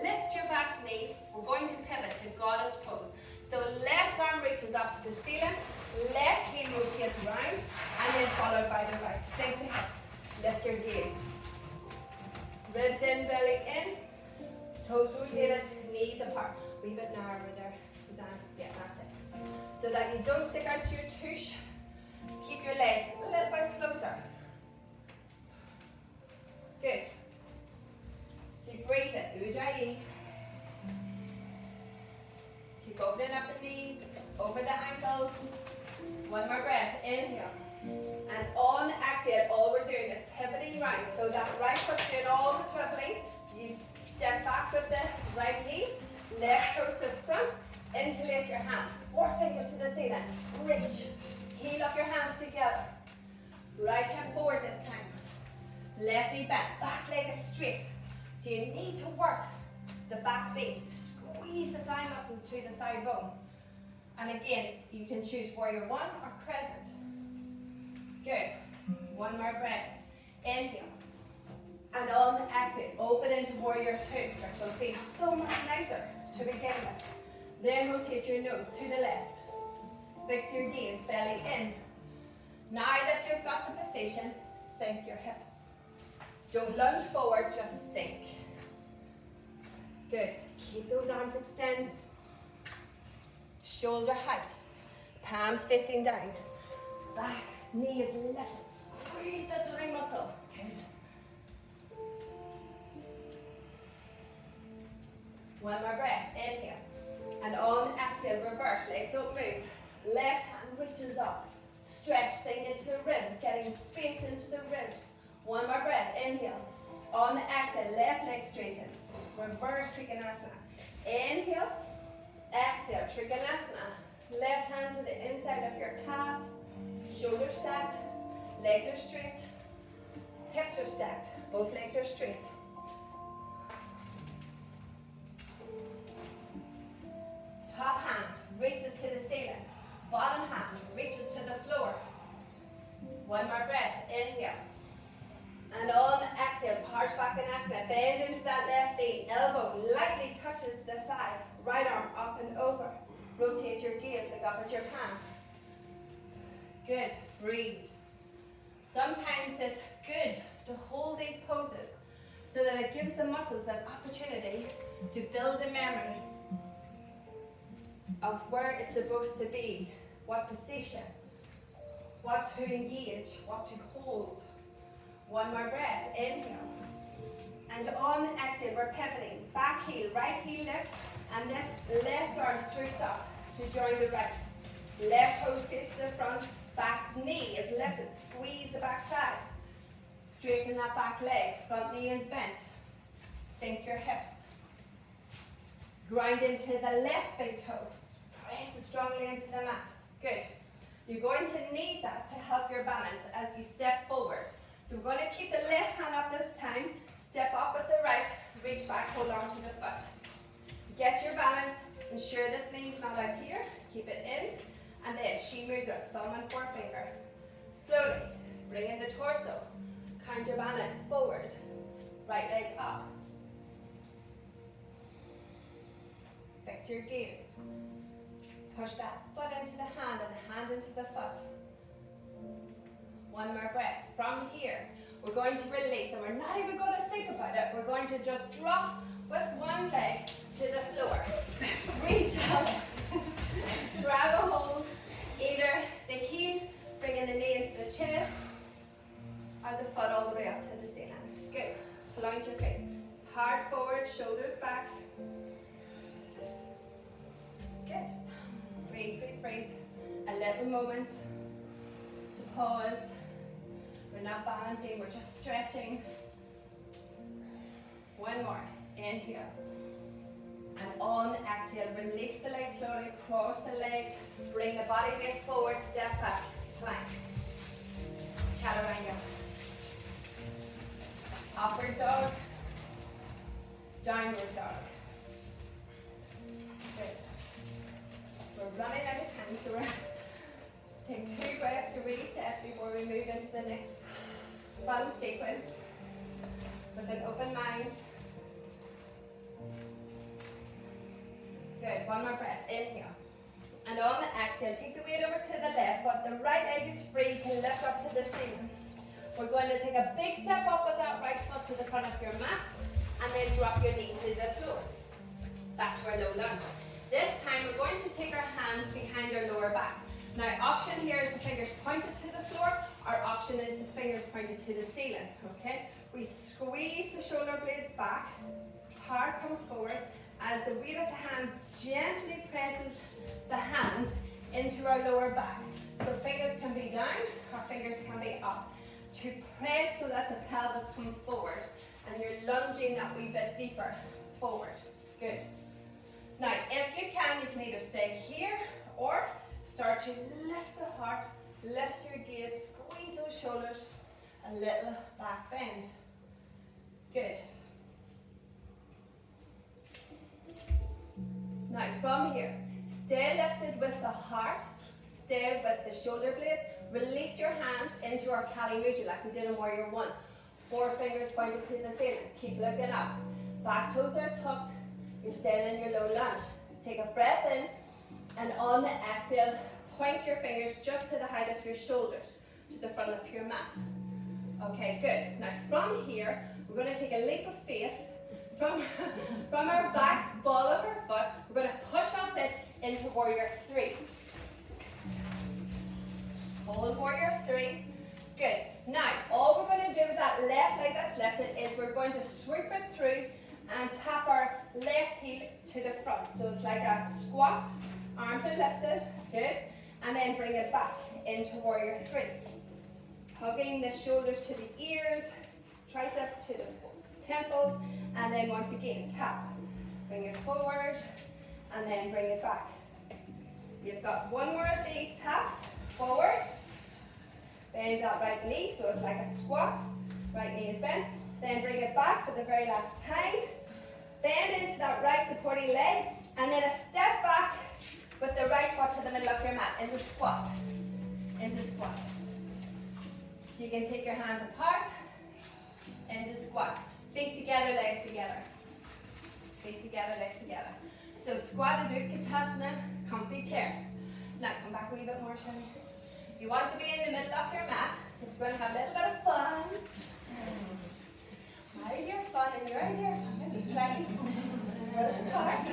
Lift your back knee. We're going to pivot to goddess pose. So left arm reaches up to the ceiling, left heel rotates around, and then followed by the right. Sink the hips. Lift your gaze. Ribs in, belly in. Toes rotated, knees apart. A wee bit narrower there, Suzanne. Yeah, that's it. So that you don't stick out to your tush. Keep your legs a little bit closer. Good. Keep breathing. Ujjayi. Keep opening up the knees, over the ankles. One more breath. Inhale. And on the exhale, all we're doing is pivoting right. So that right foot's doing all the swiveling. You step back with the right knee. Left toes to the front. Interlace your hands. 4 fingers to the ceiling. Reach. Heel up your hands together. Right hip forward this time. Left knee bent. Back leg is straight. So you need to work the back knee. Squeeze the thigh muscle to the thigh bone. And again, you can choose warrior one or crescent. Good. One more breath. Inhale. And on the exhale, open into warrior two, which will feel so much nicer to begin with. Then rotate your nose to the left. Fix your gaze, belly in. Now that you've got the position, sink your hips. Don't lunge forward, just sink. Good. Keep those arms extended. Shoulder height. Palms facing down. Back knee is lifted. Squeeze the thigh muscle. Good. One more breath. Inhale. And on exhale, reverse. Legs don't move. Left hand reaches up. Stretch, think into the ribs. Getting space into the ribs. One more breath. Inhale. On the exhale, left leg straightens. Reverse Trikonasana. Inhale. Exhale. Trikonasana. Left hand to the inside of your calf. Shoulders stacked. Legs are straight. Hips are stacked. Both legs are straight. Top hand reaches to the ceiling. Bottom hand reaches to the floor. One more breath. Inhale. And on the exhale, Parsvakonasana. Bend into that left knee. Elbow lightly touches the thigh. Right arm up and over. Rotate your gaze. Look up at your palm. Good. Breathe. Sometimes it's good to hold these poses so that it gives the muscles an opportunity to build a memory of where it's supposed to be, what position, what to engage, what to hold. One more breath. Inhale. And on the exhale, we're pivoting. Back heel, right heel lifts, and this left arm scoots up to join the right. Left toes face to the front. Back knee is lifted. Squeeze the back thigh. Straighten that back leg. Front knee is bent. Sink your hips. Grind into the left big toes. Press it strongly into the mat. Good. You're going to need that to help your balance as you step forward. So we're going to keep the left hand up this time. Step up with the right. Reach back, hold on to the foot. Get your balance. Ensure this knee's not out here. Keep it in. And then Shi Mudra, thumb and forefinger. Slowly bring in the torso. Counterbalance forward. Right leg up. Fix your gaze. Push that foot into the hand and the hand into the foot. One more breath. From here, we're going to release, and we're not even going to think about it. We're going to just drop with one leg to the floor. Reach up. Grab a hold. Either the heel, bringing the knee into the chest, or the foot all the way up to the ceiling. Good. Plant your feet. Heart forward, shoulders back. Good. Breathe, breathe, breathe. A little moment to pause. We're not balancing, we're just stretching. One more. Inhale. And on the exhale, release the legs slowly, cross the legs, bring the body weight forward, step back, plank. Chaturanga. Upward dog, downward dog. Good. We're running out of time, so we'll take 2 breaths to reset before we move into the next balance sequence with an open mind. Good, one more breath, inhale. And on the exhale, take the weight over to the left, but the right leg is free to lift up to the ceiling. We're going to take a big step up with that right foot to the front of your mat. and then drop your knee to the floor. Back to our low lunge. This time we're going to take our hands behind our lower back. Now option here is the fingers pointed to the floor, our option is the fingers pointed to the ceiling, okay? We squeeze the shoulder blades back, heart comes forward, as the weight of the hands gently presses the hands into our lower back. So fingers can be down, or fingers can be up. To press so that the pelvis comes forward, and you're lunging that wee bit deeper forward. Good. Now, if you can either stay here, or start to lift the heart, lift your gaze, squeeze those shoulders, a little back bend. Good. Now from here, stay lifted with the heart, stay with the shoulder blades, release your hands into our Kali Mudra like we did in Warrior One. 4 fingers pointed to the ceiling, keep looking up. Back toes are tucked, you're staying in your low lunge. Take a breath in, and on the exhale, point your fingers just to the height of your shoulders, to the front of your mat. Okay, good. Now from here, we're going to take a leap of faith from our back ball of our foot. We're going to push off it into Warrior Three. Hold Warrior Three. Good. Now, all we're going to do with that left leg that's lifted is we're going to sweep it through and tap our left heel to the front. So it's like a squat, arms are lifted, good. And then bring it back into Warrior Three. Hugging the shoulders to the ears, triceps to the temples, and then once again, tap. Bring it forward, and then bring it back. You've got one more of these taps, forward. Bend that right knee, so it's like a squat. Right knee is bent. Then bring it back for the very last time. Bend into that right supporting leg, and then a step back with the right foot to the middle of your mat, into squat. Into squat. You can take your hands apart, into squat. Feet together, legs together. Feet together, legs together. So squat is Utkatasana, comfy chair. Now come back a wee bit more, shall we? You want to be in the middle of your mat, because we're going to have a little bit of fun. My idea of fun and your idea of fun might be slightly apart.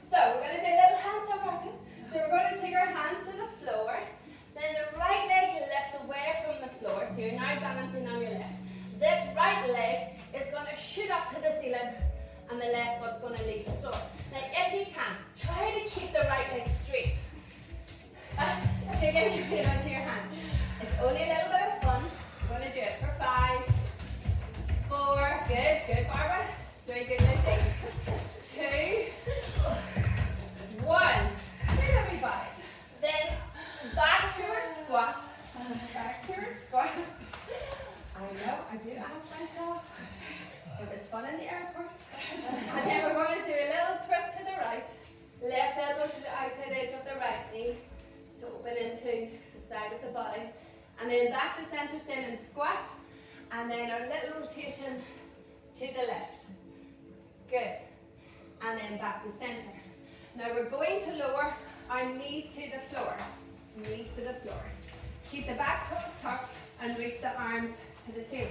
So we're going to do a little handstand practice. So we're going to take our hands to the floor. Then the right leg lifts away from the floor. So you're now balancing on your left. This right leg is going to shoot up to the ceiling, and the left foot's going to leave the floor. Now if you can, try to keep the right leg straight. Taking your weight onto your hand. It's only a little bit of fun. We're going to do it for 5, 4, good, Barbara. Very good, Lizzie. 2, 1. Good, everybody. Then back to our squat. Back to our squat. I know, I do ask myself. It was fun in the airport. And then we're going to do a little twist to the right. Left elbow to the outside edge of the right knee to open into the side of the body. And then back to center, standing squat. And then our little rotation to the left. Good. And then back to center. Now we're going to lower our knees to the floor. Knees to the floor. Keep the back toes tucked and reach the arms to the ceiling.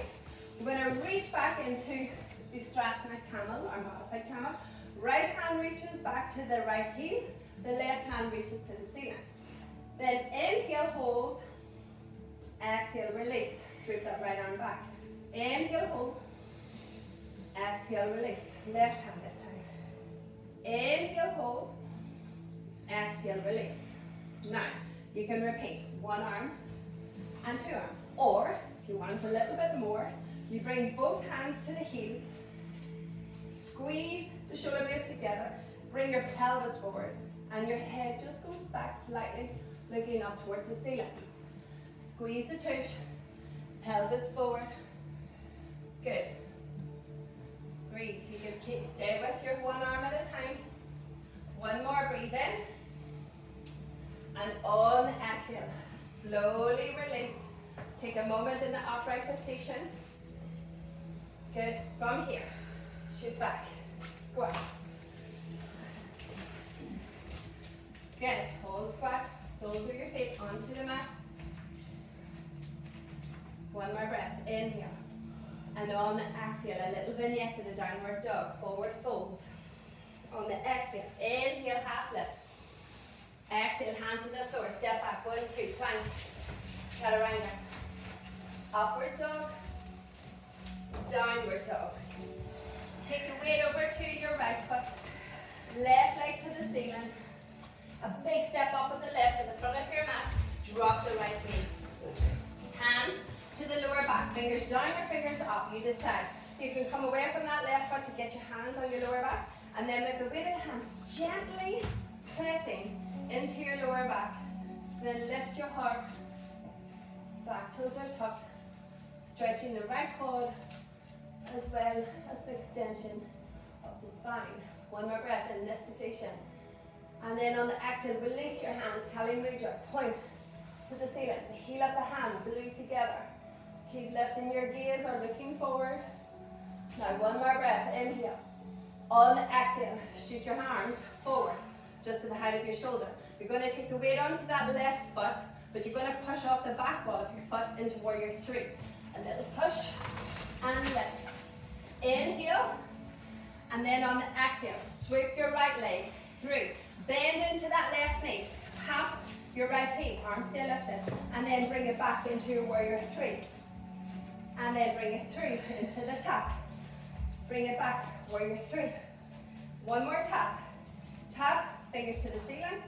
We're going to reach back into the Ustrasana Camel or Modified Camel. Right hand reaches back to the right heel. The left hand reaches to the ceiling. Then inhale, hold. Exhale, release. Sweep that right arm back. Inhale, hold. Exhale, release. Left hand this time. Inhale, hold. Exhale, release. Now, you can repeat 1 arm and 2 arm. Or, if you want a little bit more, you bring both hands to the heels. Squeeze the shoulder blades together. Bring your pelvis forward. And your head just goes back slightly, looking up towards the ceiling. Squeeze the tush. Pelvis forward. Good. Breathe. You can stay with your 1 arm at a time. 1 more, breathe in. And on the exhale, slowly release. Take a moment in the upright position. Good. From here, shoot back. Squat. Good. Hold squat. Soles of your feet onto the mat. 1 more breath. Inhale. And on the exhale, a little vignette in a downward dog, forward fold. On the exhale, inhale, half lift. Exhale, hands to the floor, step back, 1, 2, plank, chaturanga. Upward dog, downward dog. Take the weight over to your right foot, left leg to the ceiling. A big step up with the left to the front of your mat, drop the right knee. Hands to the lower back, fingers down or fingers up, you decide. You can come away from that left foot to get your hands on your lower back, and then with the weight of the hands gently pressing into your lower back. Then lift your heart, back toes are tucked, stretching the right quad as well as the extension of the spine. One more breath in this position. And then on the exhale, release your hands, Kali Mudra, point to the ceiling, the heel of the hand glued together. Keep lifting your gaze or looking forward. Now one more breath, inhale. On the exhale, shoot your arms forward, just to the height of your shoulder. You're going to take the weight onto that left foot, but you're going to push off the back wall of your foot into warrior 3. A little push and lift. Inhale, and then on the exhale, sweep your right leg through. Bend into that left knee, tap your right heel, arms stay lifted, and then bring it back into your warrior 3. And then bring it through into the tap. Bring it back, warrior 3. One more tap. Tap, fingers to the ceiling.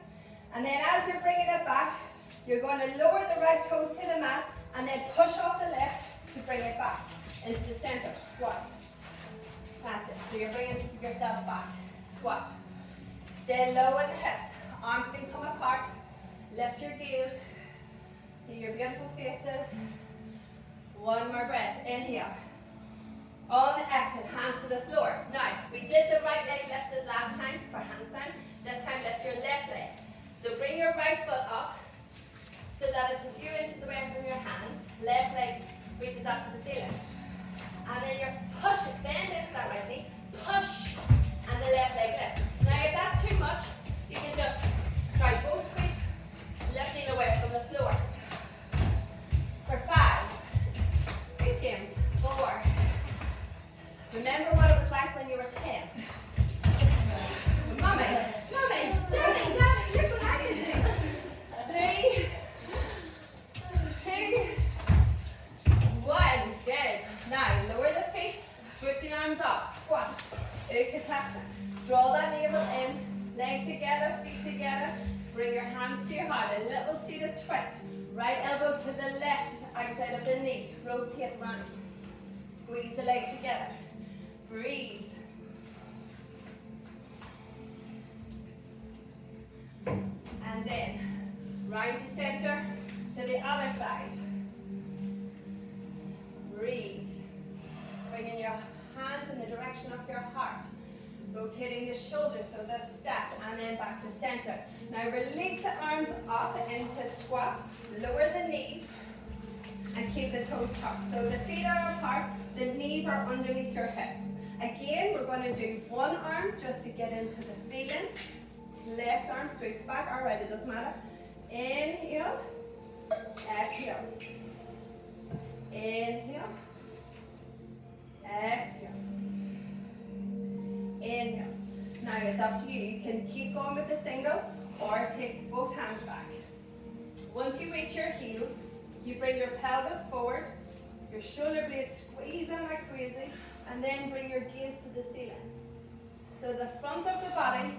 And then as you're bringing it back, you're going to lower the right toes to the mat and then push off the left to bring it back into the center, squat. That's it, so you're bringing yourself back, squat. Stay low at the hips, arms can come apart, lift your gaze, see your beautiful faces. One more breath, inhale. On the exhale, hands to the floor. Now, we did the right leg lifted last time for handstand. This time lift your left leg. So bring your right foot up so that it's a few inches away from your hands. Left leg reaches up to the ceiling. And then you're pushing, bend into that right knee, push, and the left leg lifts. Now if that's too much, you can just try both feet, lifting away from the floor. For 5, good James, 4. Remember what it was like when you were 10. Mummy, Daddy, look what I can do. 3, 2, 1, good. Now, lower the feet, sweep the arms up, squat, Utkatasana. Draw that navel in, legs together, feet together. Bring your hands to your heart, a little seated twist. Right elbow to the left outside of the knee. Rotate round. Squeeze the legs together. Breathe. And then, round to center, to the other side. Breathe. Bringing your hands in the direction of your heart. Rotating the shoulders, so the step, and then back to center. Now release the arms up into squat, lower the knees, and keep the toes tucked. So the feet are apart, the knees are underneath your hips. Again, we're going to do one arm just to get into the feeling. Left arm sweeps back, alright, it doesn't matter. Inhale, exhale. Inhale, exhale. Inhale. Now it's up to you. You can keep going with the single or take both hands back. Once you reach your heels, you bring your pelvis forward, your shoulder blades squeeze in like crazy, and then bring your gaze to the ceiling. So the front of the body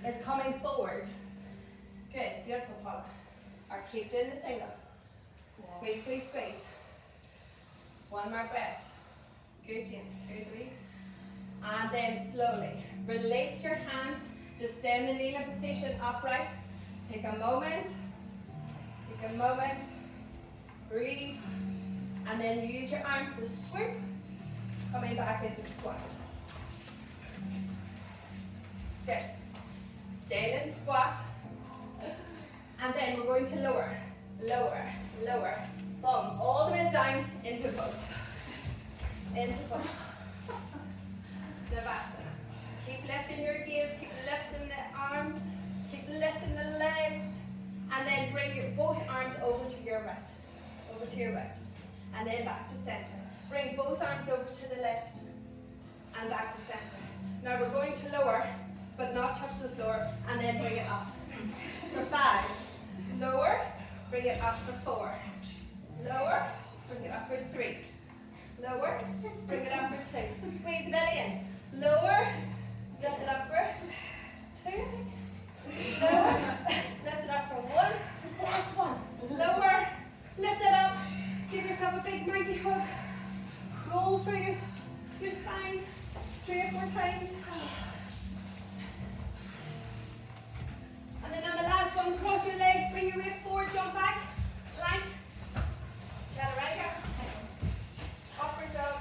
is coming forward. Good, beautiful, Paula. Or keep doing the single. Squeeze, squeeze, squeeze. One more breath. Good, James. Good, Louise. And then slowly release your hands. Just stay in the kneeling position upright. Take a moment. Take a moment. Breathe. And then use your arms to swoop. Coming back into squat. Good. Stay in squat. And then we're going to lower, lower, lower. Bum all the way down into boat. Into boat. Navasana. Keep lifting your gaze, keep lifting the arms, keep lifting the legs, and then bring your both arms over to your right. Over to your right. And then back to center. Bring both arms over to the left and back to center. Now we're going to lower, but not touch the floor, and then bring it up. For 5, lower, bring it up for 4. Lower, bring it up for 3. Lower, bring it up for 2. Squeeze belly in. Lower, lift it up for 2. Lower, lift it up for 1. Last one. Lower, lift it up. Give yourself a big mighty hug. Roll through your spine 3 or 4 times. And then on the last one, cross your legs, bring your weight forward, jump back, plank, chaturanga, upward dog,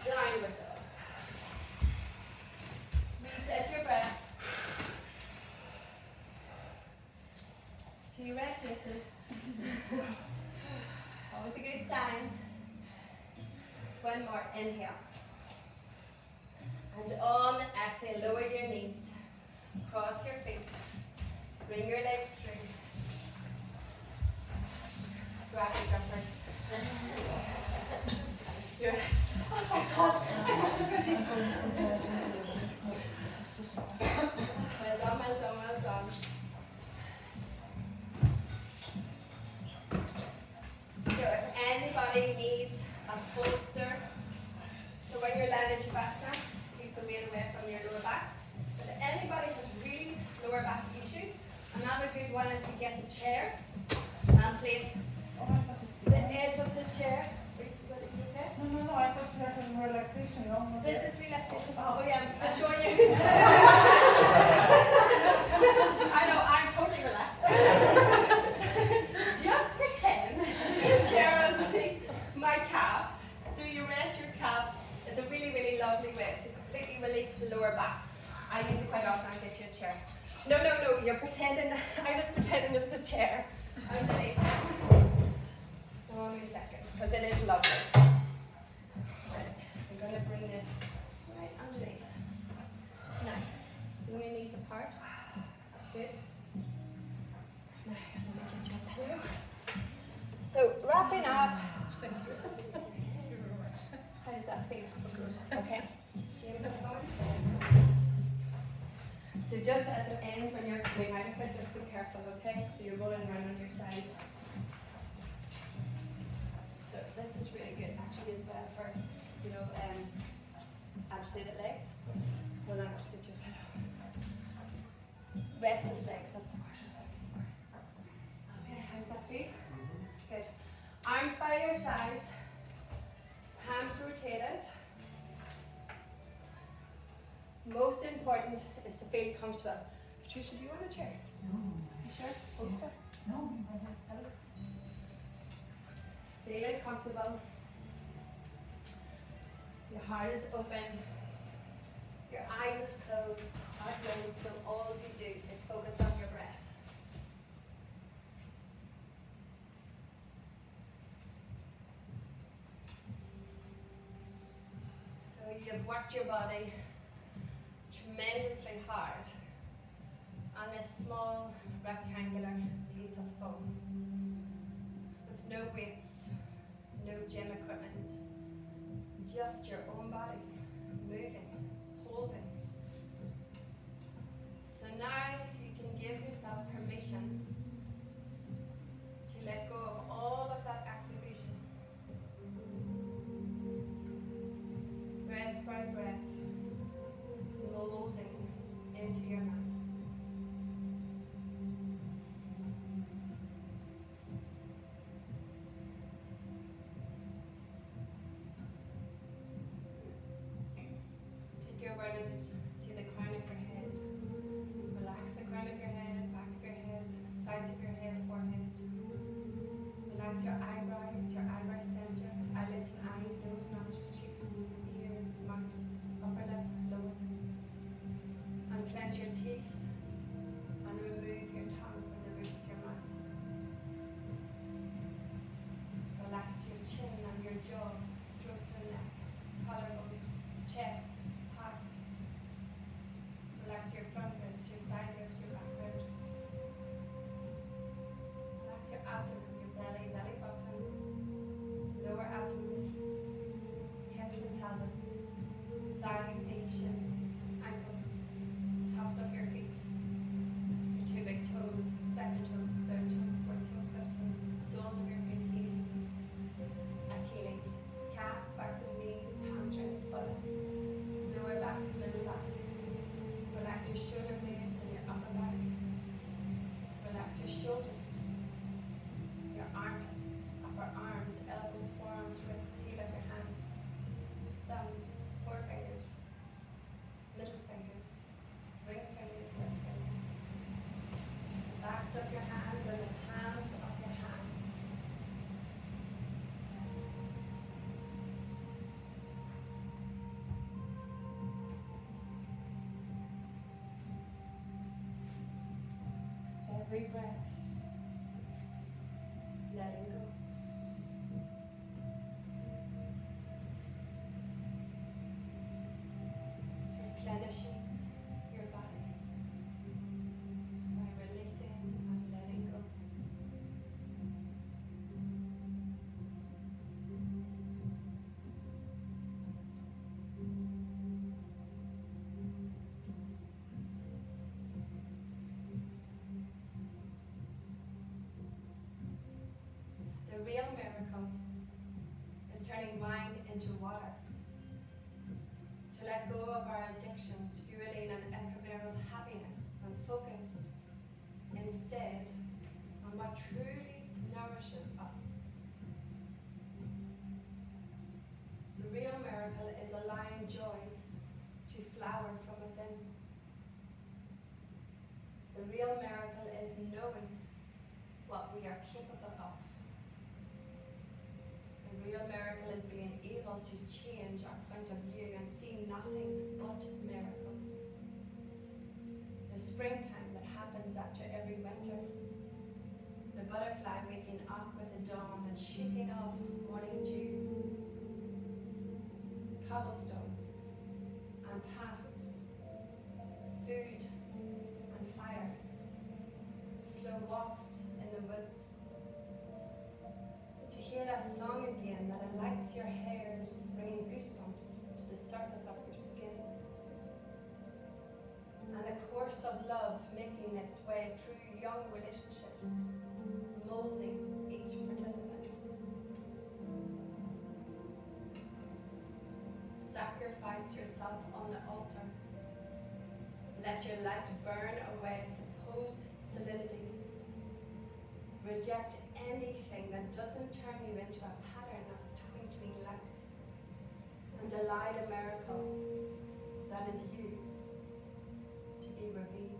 downward dog. Reset your breath. Few red faces. Always a good sign. One more, inhale. And on the exhale, lower your knees. Cross your feet. Bring your legs straight. Rapid jumpers. Oh my God, I got so good. Well done, well done, well done. So if anybody needs a bolster, so when you're landing Shavasana, takes the weight away from your lower back. But if anybody has really lower back issues, another good one is to get the chair and place the edge of the chair. Okay? No, I thought you had more relaxation. This is relaxation. Oh yeah, I'm just showing you. I know, I'm totally relaxed. Just pretend the chair underneath my calves. So you rest your calves. It's a really, really lovely way to completely release the lower back. I use it quite often. I get you a chair. No, you're pretending. I was pretending there was a chair underneath. So only a second, because it is lovely. Right, I'm going to bring this right underneath. Now, bring your knees apart. Good. Now, let me get you a pillow. So, wrapping up. How does that feel? Okay. James, so just at the end when you're coming out of it, just be careful, okay? So you're rolling around on your side. So this is really good actually as well for, agitated legs. Hold on, I have to get you a pillow. Restless legs, that's the word I'm looking for. Okay, how does that feel? Good. Arms by your sides. Hands rotated. Most important is to feel comfortable. Patricia, do you want a chair? No. You sure? Poster? No. Feeling comfortable. Your heart is open. Your eyes is closed. Heart closed. So all you do is focus on your breath. So you've worked your body tremendously hard on this small rectangular piece of foam with no weights, no gym equipment, just your own bodies moving, holding. So now you can give yourself permission to let go of all of that activation. Breath by breath. Molding into your mat. Take your awareness to the crown of your head. Relax the crown of your head, back of your head, sides of your head, forehead. Relax your eyebrows, your eyebrow center, eyelids and eyes, nose, nostrils, cheeks, ears, mouth, upper lip, lower lip. Unclench your teeth and remove your tongue from the roof of your mouth. Relax your chin and your jaw, throat and neck, collarbones, chest, heart, to shake your body by releasing and letting go. The real miracle is turning wine into water. To let go of our addictions, fueling an ephemeral happiness and focus instead on what truly nourishes us. The real miracle is allowing joy to flower from within. The real miracle is knowing what we are capable of. The real miracle is being able to change our point of view and see nothing but miracles. The springtime that happens after every winter. The butterfly waking up with the dawn and shaking off morning dew. Cobblestones and paths. Food and fire. Slow walks in the woods. To hear that song again that lights your hairs, bringing goosebumps to the surface of your skin. And the course of love making its way through young relationships, molding each participant. Sacrifice yourself on the altar. Let your light burn away supposed solidity. Reject anything that doesn't turn you into a pattern of twinkling light. And allow the miracle that is you to be revealed.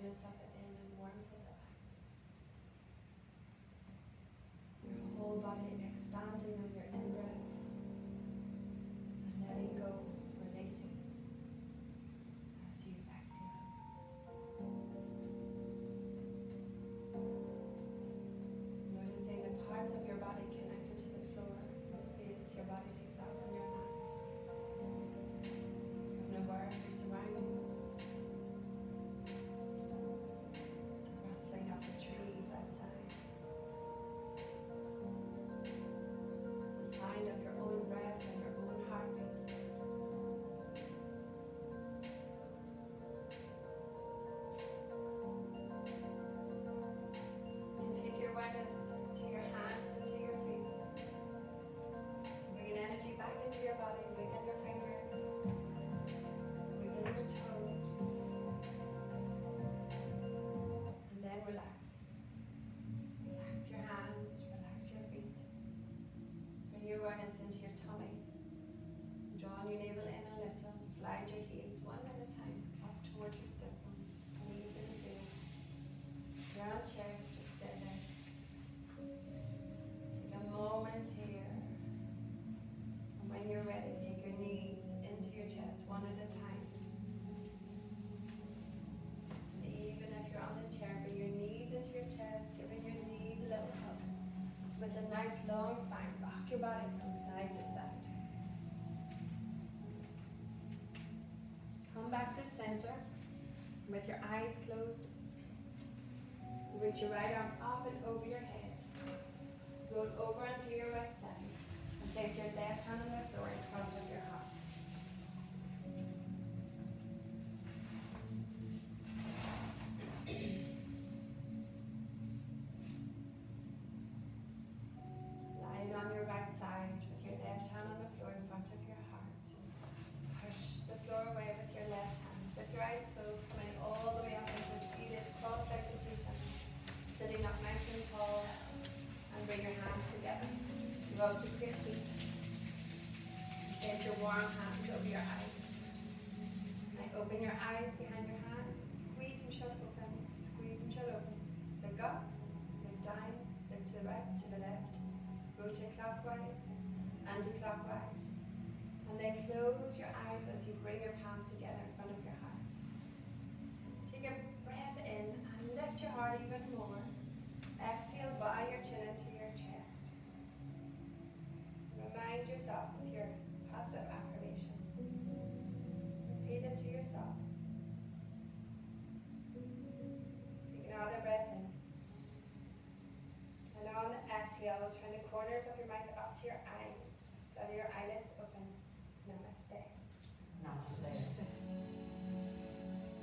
Of it in and warmth of it out. Your whole body expanding on your in-breath and letting go, releasing as you exhale. Noticing the parts of your body connected to the floor, the space your body takes up on your mat. Becoming aware of your surroundings. Of the trees outside. The sound of your own breath and your own heartbeat. And take your awareness to your hands and to your feet. Bring energy back into your body. Wiggle your fingers. Wiggle your toes. Relax. Relax your hands, relax your feet. Bring your awareness into your tummy. Draw your navel in a little. Slide your heels one at a time up towards your sit bones. Knees to the ceiling. If you're on chairs, just stay there. Take a moment here. And when you're ready, take your knees into your chest one at a time. On the chair, bring your knees into your chest, giving your knees a little hug. With a nice long spine, rock your body from side to side. Come back to center. With your eyes closed, reach your right arm up and over your head. Roll over onto your right side and place your left hand on the floor in front of your heart. Lying on your right up, look down, look to the right, to the left, rotate clockwise, anti-clockwise, and then close your eyes as you bring your palms together in front of your heart. Take a breath in and lift your heart even more. Exhale, bow your chin into your chest. Remind yourself of your positive affirmation. Repeat it to yourself. Take another breath in. And on the exhale, turn the corners of your mouth up to your